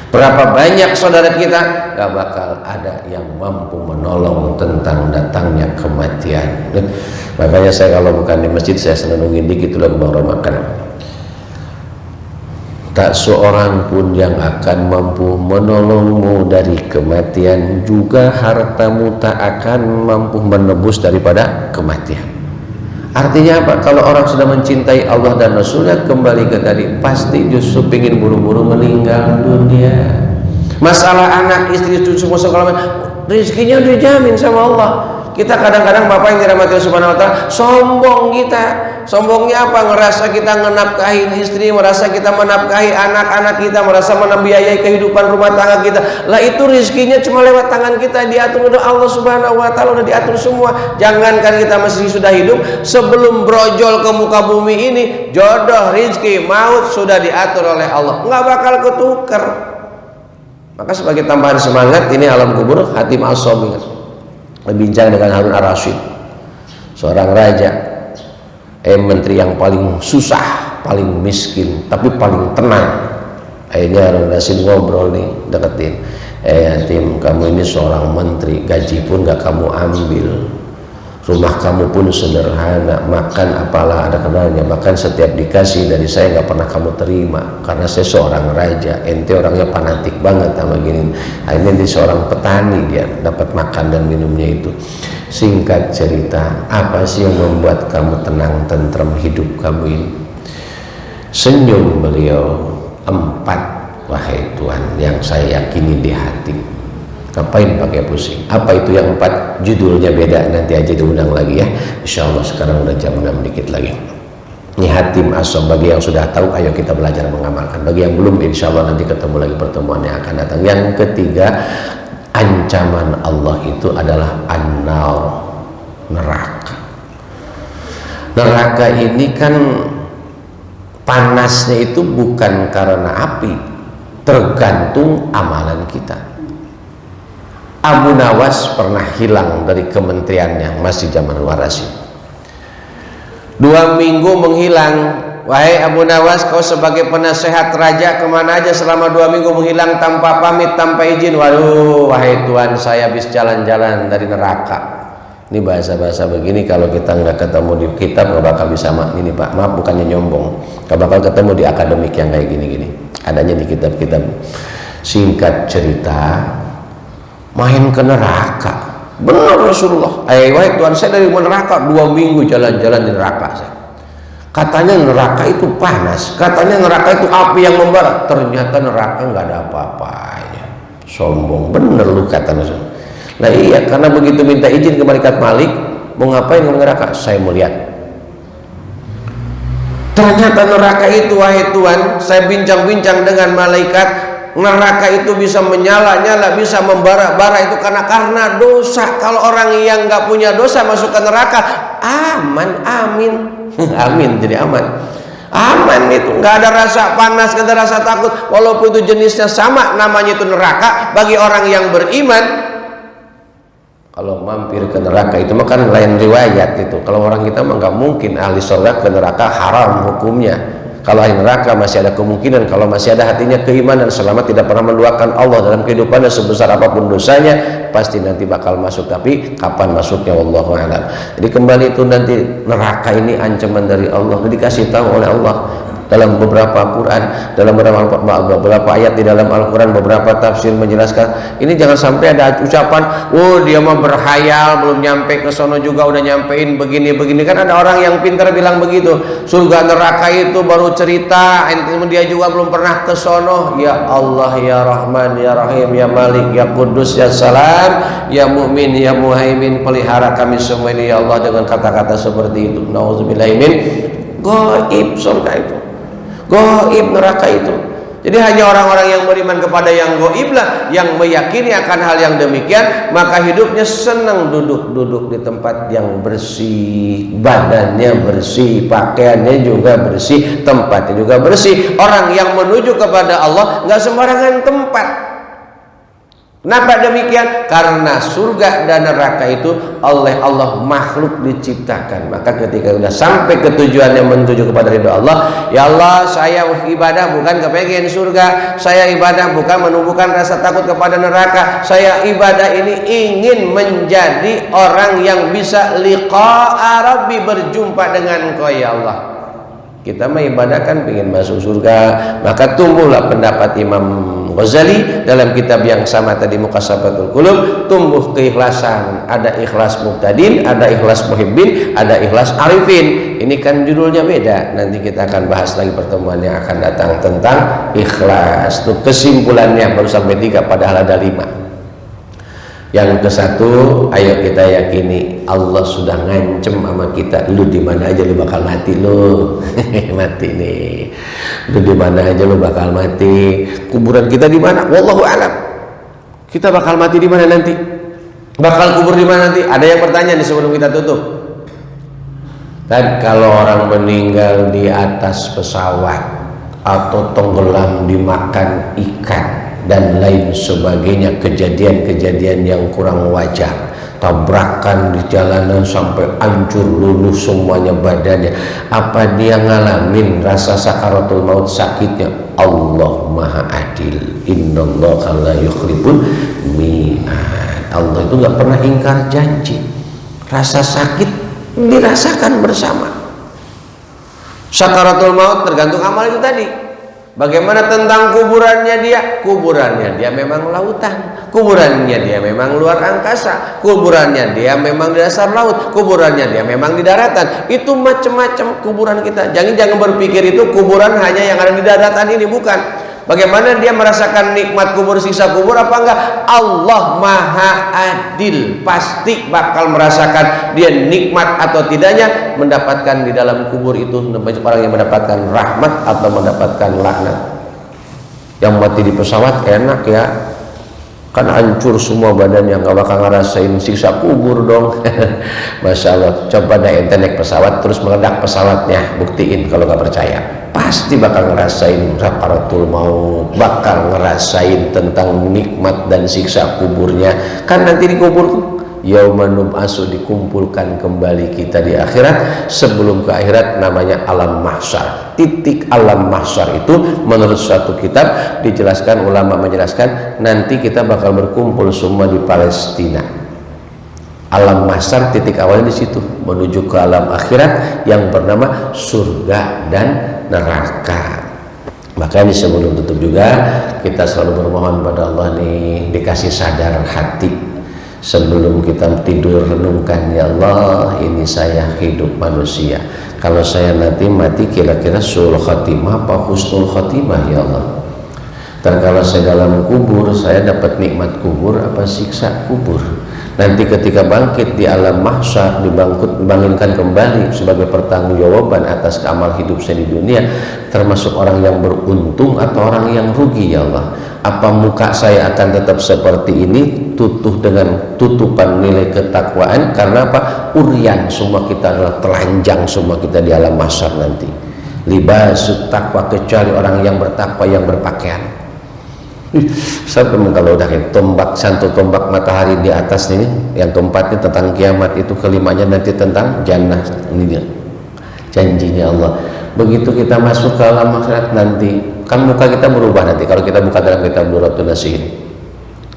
Berapa banyak saudara kita nggak bakal ada yang mampu menolong tentang datangnya kematian. Makanya saya kalau bukan di masjid saya senandungin dikit lagu Bang Romakan. Tak seorang pun yang akan mampu menolongmu dari kematian, juga hartamu tak akan mampu menebus daripada kematian. Artinya apa? Kalau orang sudah mencintai Allah dan Rasulnya, kembali ke tadi, pasti justru ingin buru-buru meninggal dunia. Masalah anak, istri, cucu, segala macam, rezekinya dijamin sama Allah. Kita kadang-kadang Bapak yang dirahmati Allah Subhanahu wa Ta'ala, sombong kita. Sombongnya apa? Ngerasa kita menafkahi istri, merasa kita menafkahi anak-anak kita, merasa membiayai kehidupan rumah tangga kita. Lah itu rezekinya cuma lewat tangan kita, diatur oleh Allah Subhanahu wa Ta'ala, udah diatur semua. Jangankan kita masih sudah hidup, sebelum brojol ke muka bumi ini, jodoh, rezeki, maut sudah diatur oleh Allah, nggak bakal ketukar. Maka sebagai tambahan semangat, ini alam kubur, Hatim As-Sabir berbincang dengan Harun Ar-Rasyid, seorang raja, menteri yang paling susah, paling miskin, tapi paling tenang. Akhirnya Harun Ar-Rasyid ngobrol nih, deketin, Hatim, kamu ini seorang menteri, gaji pun gak kamu ambil, rumah kamu pun sederhana, makan apalah ada kenalnya, bahkan setiap dikasih dari saya nggak pernah kamu terima, karena saya seorang raja, ente orangnya fanatik banget sama gini. Akhirnya dia seorang petani, dia dapat makan dan minumnya itu. Singkat cerita, apa sih yang membuat kamu tenang, tentrem hidup kamu ini? Senyum beliau, 4, wahai Tuhan, yang saya yakini di hati. Ngapain pakai pusing? Apa itu yang 4? Judulnya beda, nanti aja diundang lagi ya. Insya Allah sekarang udah jam 6 dikit lagi. Ini Hatim As-Sabir. Bagi yang sudah tahu, ayo kita belajar mengamalkan. Bagi yang belum, insya Allah nanti ketemu lagi pertemuan yang akan datang. Yang ketiga, ancaman Allah itu adalah an-nar, neraka. Neraka ini kan panasnya itu bukan karena api, tergantung amalan kita. Abu Nawas pernah hilang dari kementeriannya, masih zaman Ar-Rasyid. 2 minggu menghilang. Wahai Abu Nawas, kau sebagai penasehat raja kemana aja selama 2 minggu menghilang tanpa pamit, tanpa izin? Waduh, wahai Tuhan, saya habis jalan-jalan dari neraka. Ini bahasa-bahasa begini kalau kita nggak ketemu di kitab nggak bakal bisa. Ini Pak, maaf bukannya nyombong, nggak bakal ketemu di akademik yang kayak gini-gini. Adanya di kitab-kitab. Singkat cerita, main ke neraka. Benar Rasulullah, wahai Tuhan, saya dari neraka 2 minggu jalan-jalan di neraka saya. Katanya neraka itu panas, katanya neraka itu api yang membara. Ternyata neraka nggak ada apa-apanya. Sombong bener lu, kata Rasul. Nah iya, karena begitu minta izin ke malaikat Malik, mau ngapain ke neraka? Saya mau lihat. Ternyata neraka itu, wahai Tuhan, saya bincang-bincang dengan malaikat, neraka itu bisa menyala-nyala, bisa membara-bara itu karena dosa. Kalau orang yang nggak punya dosa masuk ke neraka, aman, amin. Amin, jadi aman. Aman itu, nggak ada rasa panas, nggak ada rasa takut. Walaupun itu jenisnya sama, namanya itu neraka. Bagi orang yang beriman, kalau mampir ke neraka itu mah kan lain riwayat itu. Kalau orang kita mah nggak mungkin ahli sholat ke neraka, haram hukumnya. Kalau ahli neraka masih ada kemungkinan, kalau masih ada hatinya keimanan, selama tidak pernah menduakan Allah dalam kehidupannya sebesar apapun dosanya, pasti nanti bakal masuk. Tapi kapan masuknya wallahu a'lam. Jadi kembali itu nanti neraka ini ancaman dari Allah, dikasih tahu oleh Allah dalam beberapa Quran, dalam beberapa ayat di dalam Al-Quran, beberapa tafsir menjelaskan. Ini jangan sampai ada ucapan, oh dia mah berhayal, belum nyampe ke sono juga udah nyampein begini-begini. Kan ada orang yang pintar bilang begitu, surga neraka itu baru cerita, dia juga belum pernah ke sono. Ya Allah, ya Rahman, ya Rahim, ya Malik, ya Kudus, ya Salam, ya Mu'min, ya Muhaimin, pelihara kami semua ini ya Allah, dengan kata-kata seperti itu. Nauzubillahimin. Gaib surga itu, gaib neraka itu. Jadi hanya orang-orang yang beriman kepada yang gaib lah yang meyakini akan hal yang demikian, maka hidupnya senang duduk-duduk di tempat yang bersih, badannya bersih, pakaiannya juga bersih, tempatnya juga bersih. Orang yang menuju kepada Allah nggak sembarangan tempat. Kenapa demikian? Karena surga dan neraka itu oleh Allah makhluk diciptakan. Maka ketika sudah sampai ke tujuan yang menuju kepada ridha Allah, ya Allah, saya ibadah bukan kepengen surga, saya ibadah bukan menumbuhkan rasa takut kepada neraka, saya ibadah ini ingin menjadi orang yang bisa liqa'a Rabbi, berjumpa dengan Engkau ya Allah. Kita mah ibadah kan ingin masuk surga, maka tumbuhlah pendapat Imam Ghazali dalam kitab yang sama tadi Muqassabatul Qulub, tumbuh keikhlasan. Ada ikhlas muqtadin, ada ikhlas muhibbin, ada ikhlas arifin. Ini kan judulnya beda. Nanti kita akan bahas lagi pertemuan yang akan datang tentang ikhlas. Itu kesimpulannya baru sampai 3 padahal ada 5. Yang ke-1, ayo kita yakini Allah sudah ngancem sama kita, lu di mana aja lu bakal mati lu. Mati nih. Lu di mana aja lu bakal mati. Kuburan kita di mana? Wallahu a'lam. Kita bakal mati di mana nanti? Bakal kubur di mana nanti? Ada yang bertanya nih sebelum kita tutup. Dan kalau orang meninggal di atas pesawat atau tenggelam dimakan ikan dan lain sebagainya, kejadian-kejadian yang kurang wajar, tabrakan di jalanan sampai hancur luluh semuanya badannya, apa dia ngalamin rasa sakaratul maut sakitnya? Allah maha adil, innallaha la yukhliful mi'ad. Allah itu nggak pernah ingkar janji. Rasa sakit dirasakan bersama. Sakaratul maut tergantung amal itu tadi. Bagaimana tentang kuburannya dia? Kuburannya dia memang lautan, kuburannya dia memang luar angkasa, kuburannya dia memang di dasar laut, kuburannya dia memang di daratan. Itu macam-macam kuburan kita. Jangan berpikir itu kuburan hanya yang ada di daratan ini, bukan. Bagaimana dia merasakan nikmat kubur, siksa kubur apa enggak? Allah maha adil, pasti bakal merasakan dia nikmat atau tidaknya mendapatkan di dalam kubur itu. Orang yang mendapatkan rahmat atau mendapatkan laknat. Yang mati di pesawat enak ya, kan hancur semua badannya, nggak bakal ngerasain siksa kubur dong. Masya Allah. Coba dah ente naik pesawat terus meledak pesawatnya, buktiin kalau nggak percaya. Pasti bakal ngerasain sakaratul maut, bakal ngerasain tentang nikmat dan siksa kuburnya. Kan nanti dikubur, yauma nub'atsu, dikumpulkan kembali kita di akhirat. Sebelum ke akhirat namanya alam mahsyar. Titik alam mahsyar itu menurut suatu kitab dijelaskan, ulama menjelaskan, nanti kita bakal berkumpul semua di Palestina. Alam mahsyar titik awalnya di situ, menuju ke alam akhirat yang bernama surga dan neraka. Makanya sebelum tutup juga kita selalu bermohon pada Allah nih, dikasih sadar hati sebelum kita tidur, renungkan, ya Allah, ini saya hidup manusia, kalau saya nanti mati kira-kira suul khatimah apa husnul khatimah ya Allah. Dan kalau saya dalam kubur, saya dapat nikmat kubur apa siksa kubur. Nanti ketika bangkit di alam mahsyar, dibangunkan kembali sebagai pertanggungjawaban atas amal hidup saya di dunia, termasuk orang yang beruntung atau orang yang rugi ya Allah. Apa muka saya akan tetap seperti ini, tutup dengan tutupan nilai ketakwaan? Karena apa? Urian semua kita adalah telanjang semua kita di alam mahsyar nanti. Libasut taqwa, kecuali orang yang bertakwa yang berpakaian. Sampai kalau udah kayak tombak, satu tombak matahari di atas ini, yang keempatnya tentang kiamat, itu kelimanya nanti tentang jannah, ini dia janjinya Allah. Begitu kita masuk ke alam akhirat nanti, kan muka kita berubah nanti. Kalau kita buka dalam kitab Nuratul Nasihin,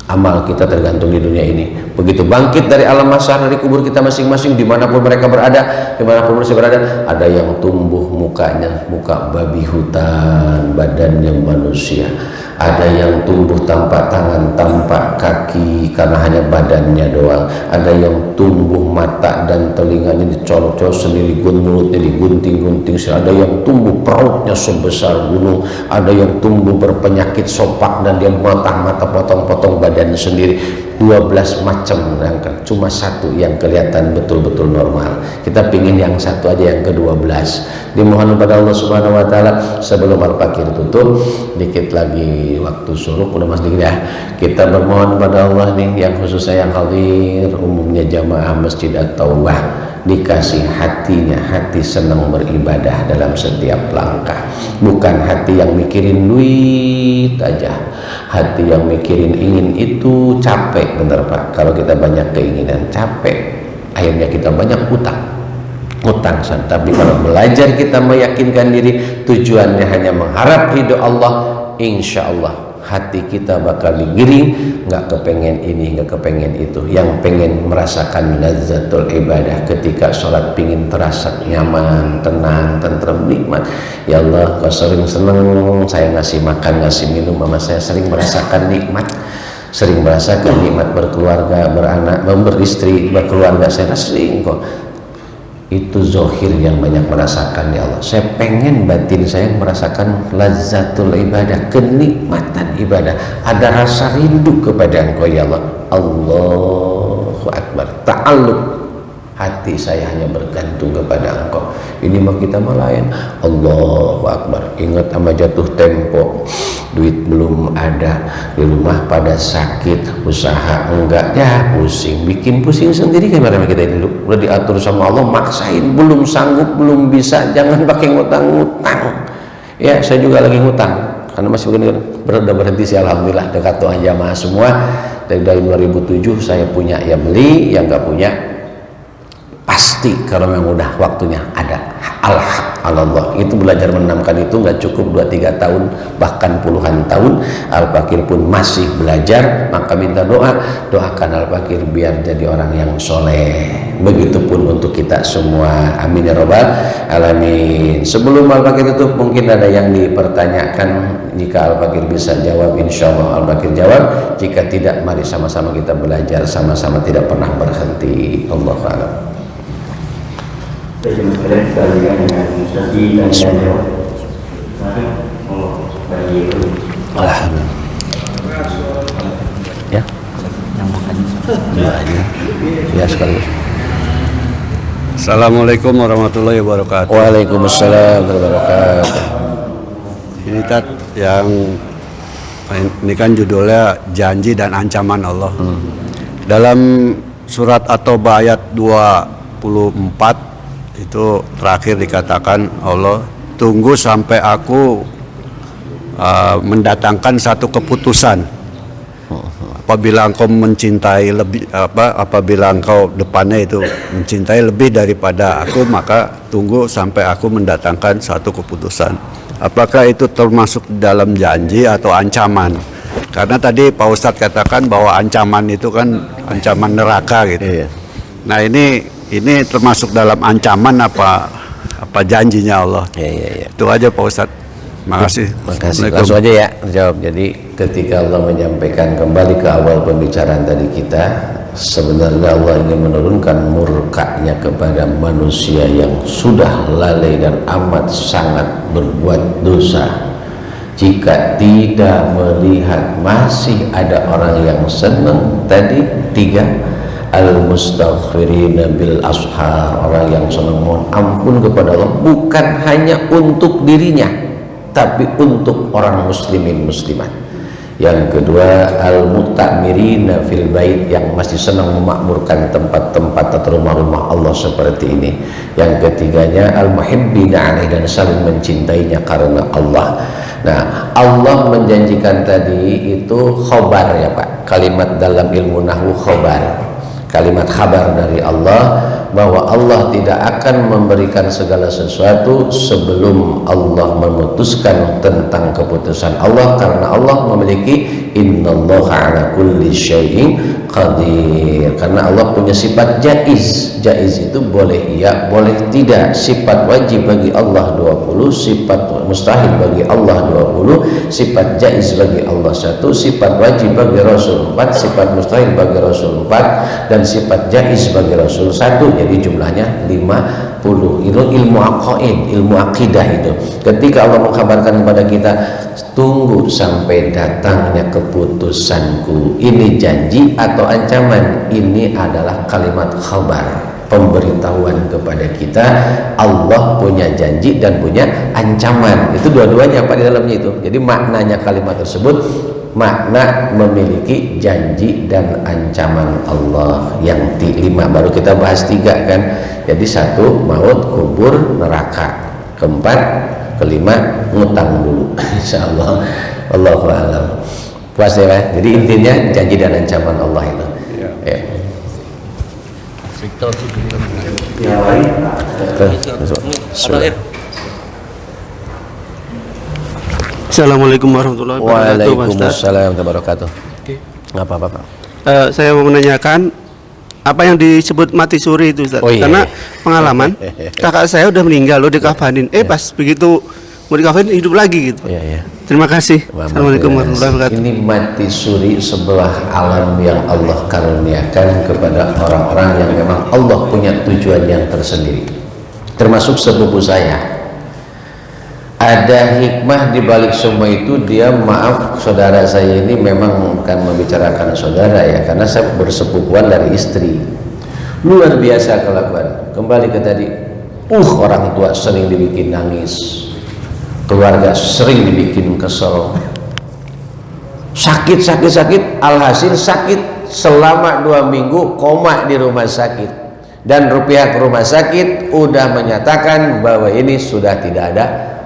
amal kita tergantung di dunia ini. Begitu bangkit dari alam mahsyar, dari kubur kita masing-masing, dimanapun mereka berada, dimanapun mereka berada, ada yang tumbuh mukanya muka babi hutan, badannya manusia. Ada yang tumbuh tanpa tangan, tanpa kaki, karena hanya badannya doang. Ada yang tumbuh mata dan telinganya dicolok-colok sendiri, mulutnya digunting-gunting. Ada yang tumbuh perutnya sebesar gunung. Ada yang tumbuh berpenyakit sopak dan dia mata potong-potong badan sendiri. 12 macam rangka, cuma satu yang kelihatan betul-betul normal. Kita pingin yang satu aja, yang ke-12. Dimohon kepada Allah Subhanahu wa taala sebelum Al-Fakir tutup, dikit lagi waktu suruh udah mas dikit ya. Kita bermohon pada Allah nih, yang khususnya yang hadir, umumnya jamaah Masjid At-Taubah, dikasih hatinya, hati senang beribadah dalam setiap langkah, bukan hati yang mikirin duit aja, hati yang mikirin ingin itu. Capek bener Pak, kalau kita banyak keinginan capek, akhirnya kita banyak utang. Tapi kalau belajar kita meyakinkan diri tujuannya hanya mengharap ridho Allah, insya Allah hati kita bakal digiring, nggak kepengen ini, nggak kepengen itu, yang pengen merasakan lazzatul ibadah. Ketika sholat pingin terasa nyaman, tenang, tentrem, nikmat. Ya Allah, kau sering seneng saya ngasih makan, ngasih minum, mama saya sering merasakan nikmat, sering merasakan nikmat berkeluarga, beranak, beristri, berkeluarga. Saya sering kok. Itu zohir yang banyak merasakan. Ya Allah, saya pengen batin saya merasakan lazzatul ibadah, kenikmatan ibadah, ada rasa rindu kepada Engkau ya Allah. Allahu Akbar, ta'alluq, hati saya hanya bergantung kepada Engkau. Ini mah kita malayan. Allahu Akbar, ingat sama jatuh tempo, duit belum ada, di rumah pada sakit, usaha enggak, ya pusing, bikin pusing sendiri. Kayak kita ini udah diatur sama Allah, maksain, belum sanggup, belum bisa, jangan pakai ngutang-ngutang. Ya, saya juga lagi ngutang karena masih udah berhenti sih, alhamdulillah. Dekat doa jamaah semua dari 2007 saya punya ya beli, yang nggak punya pasti kalau memang udah waktunya ada. Al-haq Allah itu belajar menanamkan itu nggak cukup 2-3 tahun, bahkan puluhan tahun. Al-Fakir pun masih belajar, maka minta doa, doakan Al-Fakir biar jadi orang yang soleh. Begitupun untuk kita semua, amin ya robbal alamin. Sebelum Al-Fakir itu mungkin ada yang dipertanyakan, jika Al-Fakir bisa jawab, insya Allah Al-Fakir jawab. Jika tidak, mari sama-sama kita belajar, sama-sama tidak pernah berhenti. Allahu a'lam. Saya cuma sekalian sekalian dengan Ustazi dan jawab. Alhamdulillah. Ya, dua aja. Ya sekali. Assalamualaikum warahmatullahi wabarakatuh. Waalaikumsalam warahmatullahi wabarakatuh. Ini Tat, yang ini kan judulnya janji dan ancaman Allah. Dalam surat At-Taubah ayat 24 itu terakhir dikatakan Allah, tunggu sampai aku mendatangkan satu keputusan. Apabila engkau mencintai lebih apabila engkau depannya itu mencintai lebih daripada aku, maka tunggu sampai aku mendatangkan satu keputusan. Apakah itu termasuk dalam janji atau ancaman? Karena tadi Pak Ustadz katakan bahwa ancaman itu kan ancaman neraka gitu. Iya. Nah ini termasuk dalam ancaman apa janjinya Allah? Iya. Itu aja Pak Ustadz. Makasih. Makasih. Langsung aja ya jawab. Jadi ketika Allah menyampaikan kembali ke awal pembicaraan tadi kita, sebenarnya Allah ingin menurunkan murkanya kepada manusia yang sudah lalai dan amat sangat berbuat dosa. Jika tidak melihat masih ada orang yang senang tadi, 3, al-mustaghfirina bil ashar, orang yang senang mohon ampun kepada Allah, bukan hanya untuk dirinya tapi untuk orang muslimin muslimat. Yang kedua, al-mu'tamirina fil bait, yang masih senang memakmurkan tempat-tempat atau rumah-rumah Allah seperti ini. Yang ketiganya, al-muhibbina alaih, dan saling mencintainya karena Allah. Nah, Allah menjanjikan tadi itu khobar ya Pak, kalimat dalam ilmu nahwu khobar, kalimat khabar dari Allah, bahwa Allah tidak akan memberikan segala sesuatu sebelum Allah memutuskan tentang keputusan Allah, karena Allah memiliki innallaha ala kulli syai'in qadir, karena Allah punya sifat jaiz. Jaiz itu boleh iya, boleh tidak. Sifat wajib bagi Allah 20, sifat mustahil bagi Allah 20, sifat jaiz bagi Allah 1, sifat wajib bagi Rasul 4, sifat mustahil bagi Rasul 4, dan sifat jaiz bagi Rasul 1. Jadi jumlahnya 50. Itu ilmu aqaid, ilmu akidah itu. Ketika Allah mengkabarkan kepada kita, tunggu sampai datangnya keputusanku, ini janji atau ancaman? Ini adalah kalimat khabar, pemberitahuan kepada kita Allah punya janji dan punya ancaman. Itu dua-duanya Pak di dalamnya itu. Jadi maknanya kalimat tersebut makna memiliki janji dan ancaman Allah. Yang 5 baru kita bahas 3 kan. Jadi 1 maut, kubur, neraka. 4, 5 ngutang dulu. Insyaallah. Allahu a'lam. Puas ya. Jadi intinya janji dan ancaman Allah itu. Ya. Yang lain Assalamualaikum warahmatullahi wabarakatuh, Pak Ustaz. Waalaikumsalam warahmatullahi wabarakatuh. Nggak apa-apa, Pak. Saya mau menanyakan apa yang disebut mati suri itu, Ustaz? Oh, iya. Karena pengalaman kakak saya udah meninggal, lo dikafanin. Pas begitu mau dikafanin hidup lagi gitu. Iya. Terima kasih. Assalamualaikum warahmatullahi wabarakatuh. Ini mati suri sebuah alam yang Allah karuniakan kepada orang-orang yang memang Allah punya tujuan yang tersendiri. Termasuk sepupu saya. Ada hikmah di balik semua itu. Dia, maaf, saudara saya ini memang bukan membicarakan saudara ya, karena saya bersepupuan dari istri. Luar biasa kelakuan. Kembali ke tadi, orang tua sering dibikin nangis, keluarga sering dibikin kesel, sakit, alhasil sakit selama 2 minggu, koma di rumah sakit, dan pihak rumah sakit udah menyatakan bahwa ini sudah tidak ada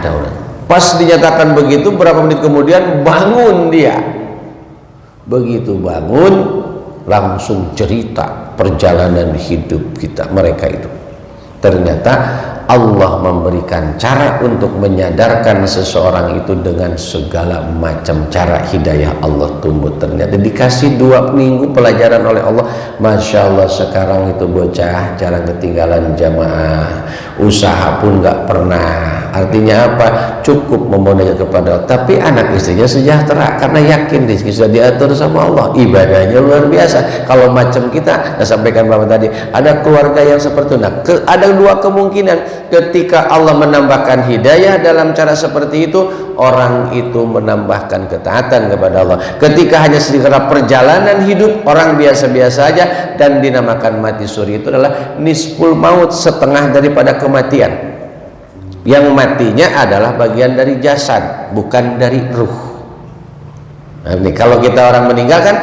orang. Pas dinyatakan begitu, berapa menit kemudian bangun dia. Begitu bangun langsung cerita perjalanan hidup mereka itu. Ternyata Allah memberikan cara untuk menyadarkan seseorang itu dengan segala macam cara. Hidayah Allah tumbuh. Ternyata dikasih 2 minggu pelajaran oleh Allah. Masya Allah, sekarang itu bocah jarang ketinggalan jamaah, usaha pun nggak pernah. Artinya apa? Cukup memohon kepada Allah. Tapi anak istrinya sejahtera karena yakin sudah diatur sama Allah. Ibadahnya luar biasa. Kalau macam kita, saya sampaikan Bapak tadi, ada keluarga yang seperti itu. Nah, ada 2 kemungkinan. Ketika Allah menambahkan hidayah dalam cara seperti itu, orang itu menambahkan ketaatan kepada Allah. Ketika hanya sekedar perjalanan hidup, orang biasa-biasa aja, dan dinamakan mati suri, itu adalah nisful maut, setengah daripada kematian. Yang matinya adalah bagian dari jasad, bukan dari ruh. Nah, ini kalau kita orang meninggal kan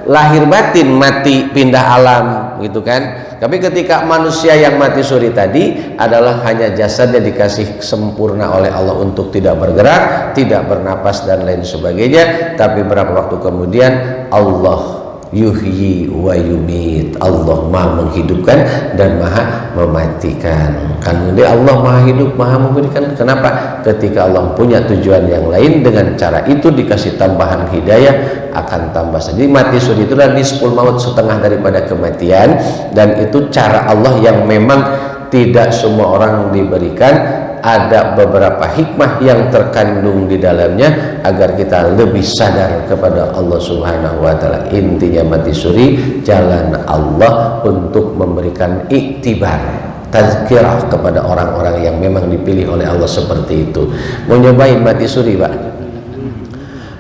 lahir batin mati, pindah alam gitu kan. Tapi ketika manusia yang mati suri tadi adalah hanya jasadnya dikasih sempurna oleh Allah untuk tidak bergerak, tidak bernapas dan lain sebagainya. Tapi berapa waktu kemudian Allah yuhyi wa yumit, Allah maha menghidupkan dan maha mematikan. Kan Allah maha hidup, maha memberikan. Kenapa? Ketika Allah punya tujuan yang lain, dengan cara itu dikasih tambahan hidayah akan tambah. Jadi mati suri itu adalah nisful maut, setengah daripada kematian, dan itu cara Allah yang memang tidak semua orang diberikan. Ada beberapa hikmah yang terkandung di dalamnya agar kita lebih sadar kepada Allah Subhanahu wa Ta'ala. Intinya mati suri jalan Allah untuk memberikan iktibar, tazkirah kepada orang-orang yang memang dipilih oleh Allah seperti itu. Mau nyobain mati suri, Pak?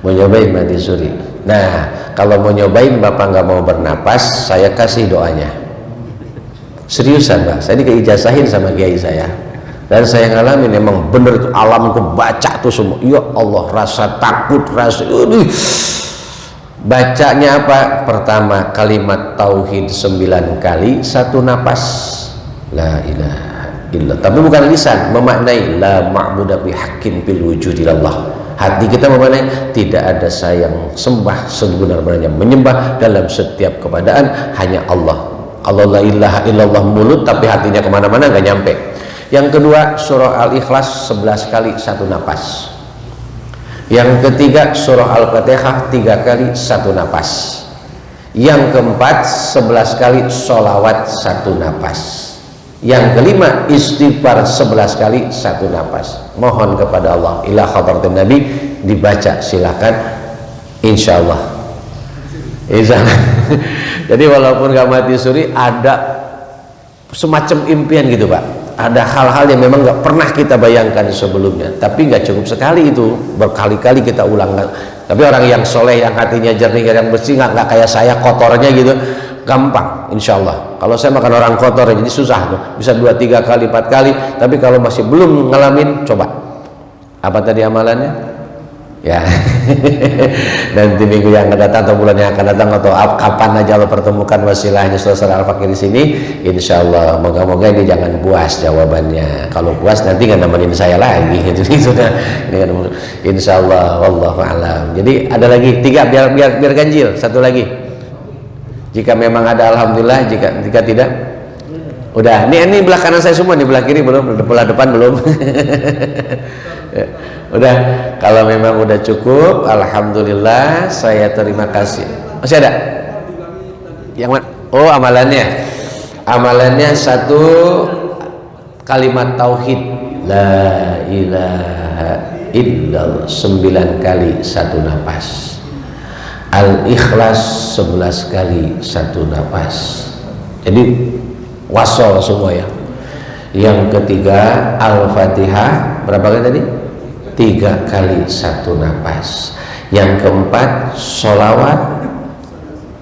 Mau nyobain mati suri? Nah, kalau mau nyobain Bapak nggak mau bernapas, saya kasih doanya. Seriusan, Pak, saya diijazahin sama kiai saya. Dan saya ngalamin, memang bener itu, alam kebaca tuh semua. Ya Allah, rasa takut, rasa bacanya apa? Pertama kalimat tauhid 9 kali, 1 napas, la ilaha illallah. Tapi bukan lisan, memaknai la ma'budu bihaqqin fil wujudillallah. Hati kita memaknai tidak ada sayang sembah sebenar-benarnya menyembah dalam setiap keadaan hanya Allah. Allah la ilaha illallah mulut, tapi hatinya kemana-mana nggak nyampe. Yang kedua, surah Al-Ikhlas 11 kali, 1 napas. Yang ketiga, surah Al-Fatihah 3 kali, 1 napas. Yang keempat, 11 kali sholawat, 1 napas. Yang kelima, istighfar 11 kali, 1 napas. Mohon kepada Allah ila hadratin Nabi, dibaca silakan, insya Allah. Jadi walaupun gak mati suri, ada semacam impian gitu, Pak. Ada hal-hal yang memang nggak pernah kita bayangkan sebelumnya, tapi nggak cukup sekali itu, berkali-kali kita ulang. Tapi orang yang soleh, yang hatinya jernih, yang bersih, nggak kayak saya kotornya gitu, gampang insya Allah. Kalau saya makan orang kotor jadi susah tuh, bisa 2, 3 kali, 4 kali. Tapi kalau masih belum ngalamin, coba. Apa tadi amalannya? Ya, nanti minggu yang akan datang atau bulan yang akan datang atau kapan aja Allah pertemukan wasilahnya saudara Al-Fakir di sini, insya Allah. Moga-moga ini jangan puas jawabannya. Kalau puas nanti nggak nemenin saya lagi gitu. Insya Allah, wallahu a'lam. Jadi ada lagi 3 biar ganjil. 1 lagi. Jika memang ada, alhamdulillah. Jika tidak, udah. Ini belah kanan saya semua, nih belah kiri belum, belah depan belum. Udah, kalau memang udah cukup, alhamdulillah, saya terima kasih. Masih ada? Yang mana? Oh, amalannya. Amalannya satu kalimat tauhid, la ilaha illallah 9 kali satu napas. Al-Ikhlas 11 kali satu napas. Jadi wasol semua ya. Yang ketiga Al-Fatihah berapa kali tadi? 3 kali satu napas. Yang keempat sholawat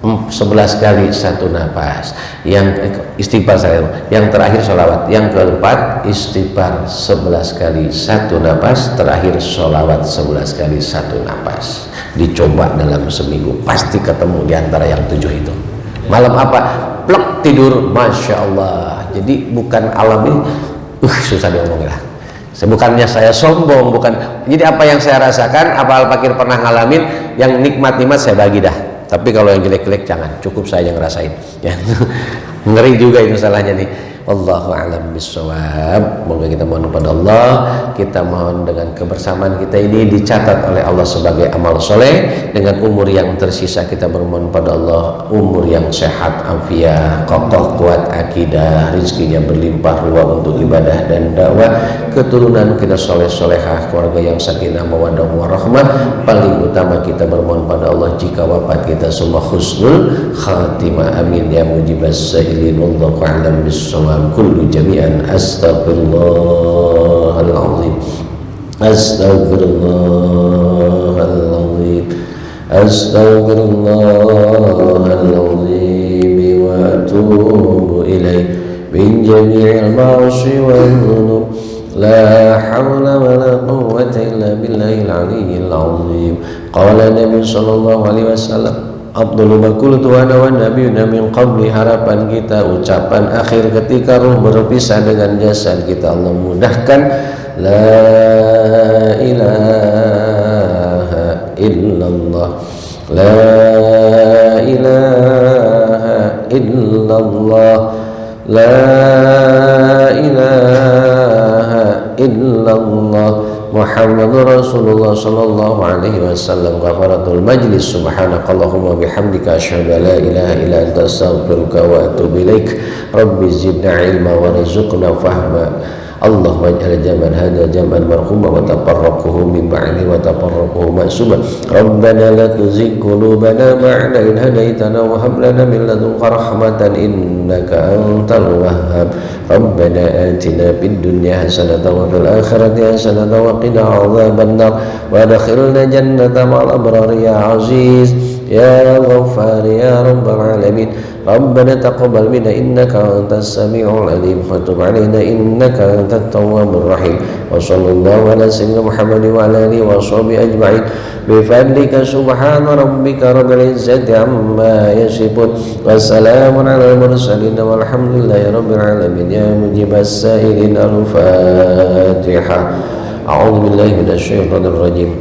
11 kali satu napas. Yang istighfar saya. Yang terakhir sholawat. Yang keempat istighfar 11 kali satu napas. Terakhir sholawat 11 kali satu napas. Dicoba dalam seminggu, pasti ketemu di antara yang 7 itu. Malam apa? Plek tidur, masya Allah. Jadi bukan alam ini, susah diomongin lah. Bukannya saya sombong, bukan. Jadi apa yang saya rasakan, apa Al-Fakir pernah ngalamin, yang nikmat-nikmat saya bagi dah. Tapi kalau yang jelek-jelek jangan, cukup saya yang ngerasain. Ya. Ngeri juga itu salahnya nih. Wallahu a'lam bishawab. Semoga kita mohon kepada Allah, kita mohon dengan kebersamaan kita ini dicatat oleh Allah sebagai amal soleh. Dengan umur yang tersisa kita bermohon pada Allah umur yang sehat, afiat, kokoh, kuat akidah, rizkinya berlimpah ruah untuk ibadah dan dakwah, keturunan kita soleh-solehah, keluarga yang sakinah mawaddah warahmah. Paling utama kita bermohon pada Allah jika wafat kita semua husnul khatimah, amin ya mujibas sa'ilin. Wallahu a'lam bishawab. Kullu jami'an astaghfirullahaladzim, astaghfirullahaladzim, astaghfirullahaladzim wa atubu ilaih min jami'il ma'asi wal dhunub. La hawla wa la quwwata illa billahil aliyyil azim. Qala Nabi sallallahu alaihi wasallam, Abdul Bakul tuana wa nabiyuna min qabli. Harapan kita, ucapan akhir ketika ruh berpisah dengan jasad kita, Allah mudahkan. La ilaha illallah, la ilaha illallah, la ilaha illallah, Muhammadur Rasulullah sallallahu alaihi wasallam. Ghafaratul majlis. Subhanakallahumma bihamdika asyhadu an la ilaha illa anta astaghfiruka wa atubu ilaik. Rabbi zidna ilma warzuqna fahma. Allahumma ij'al jaman hadha jaman marhuma wa tafarraquhu min ba'di wa tafarraquhu ma'suba. Rabbana la tuzigh qulubana ba'da idh hadaytana wa hab lana min ladunka rahmatan innaka antal wahhab. Rabbana atina fid dunya hasanatan wa fil akhirati hasanatan wa qina adzabannar wa adkhilna jannata ma'al abrar ya aziz ya ghaffar ya rabbal alamin. Rabbana taqabbal minna innaka antas samiul alim wa tub alaina innaka antat tawwabur rahim. Wa sallallahu ala sayyidina Muhammad wa ala alihi wa sahbihi ajma'in bi fadlika subhana rabbika rabbil izzati amma yasifun wa salamun alal mursalin walhamdulillahi rabbil alamin. Ya mujibas sa'ilin al-Fatihah. A'udzu billahi minasy syaithanir rajim.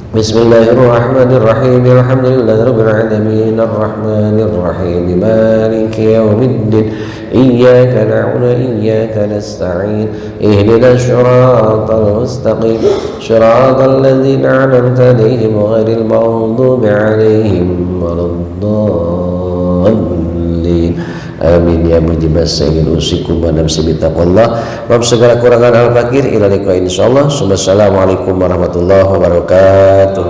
Bismillahirrahmanirrahim. Alhamdulillahi rabbil alamin arrahmanir rahim maliki yaumiddin. Iyyaka na'budu wa iyyaka nasta'in. Ihdinas siratal mustaqim. Siratal ladzina an'amta 'alaihim ghairil maghdubi 'alaihim waladdallin. Amin ya mujibas sayyidin. Usikum wa nafsi bitaqwallah. Maaf segala kurangan Al-Fakir. Ila liqa insyaallah. Assalamualaikum warahmatullahi wabarakatuh.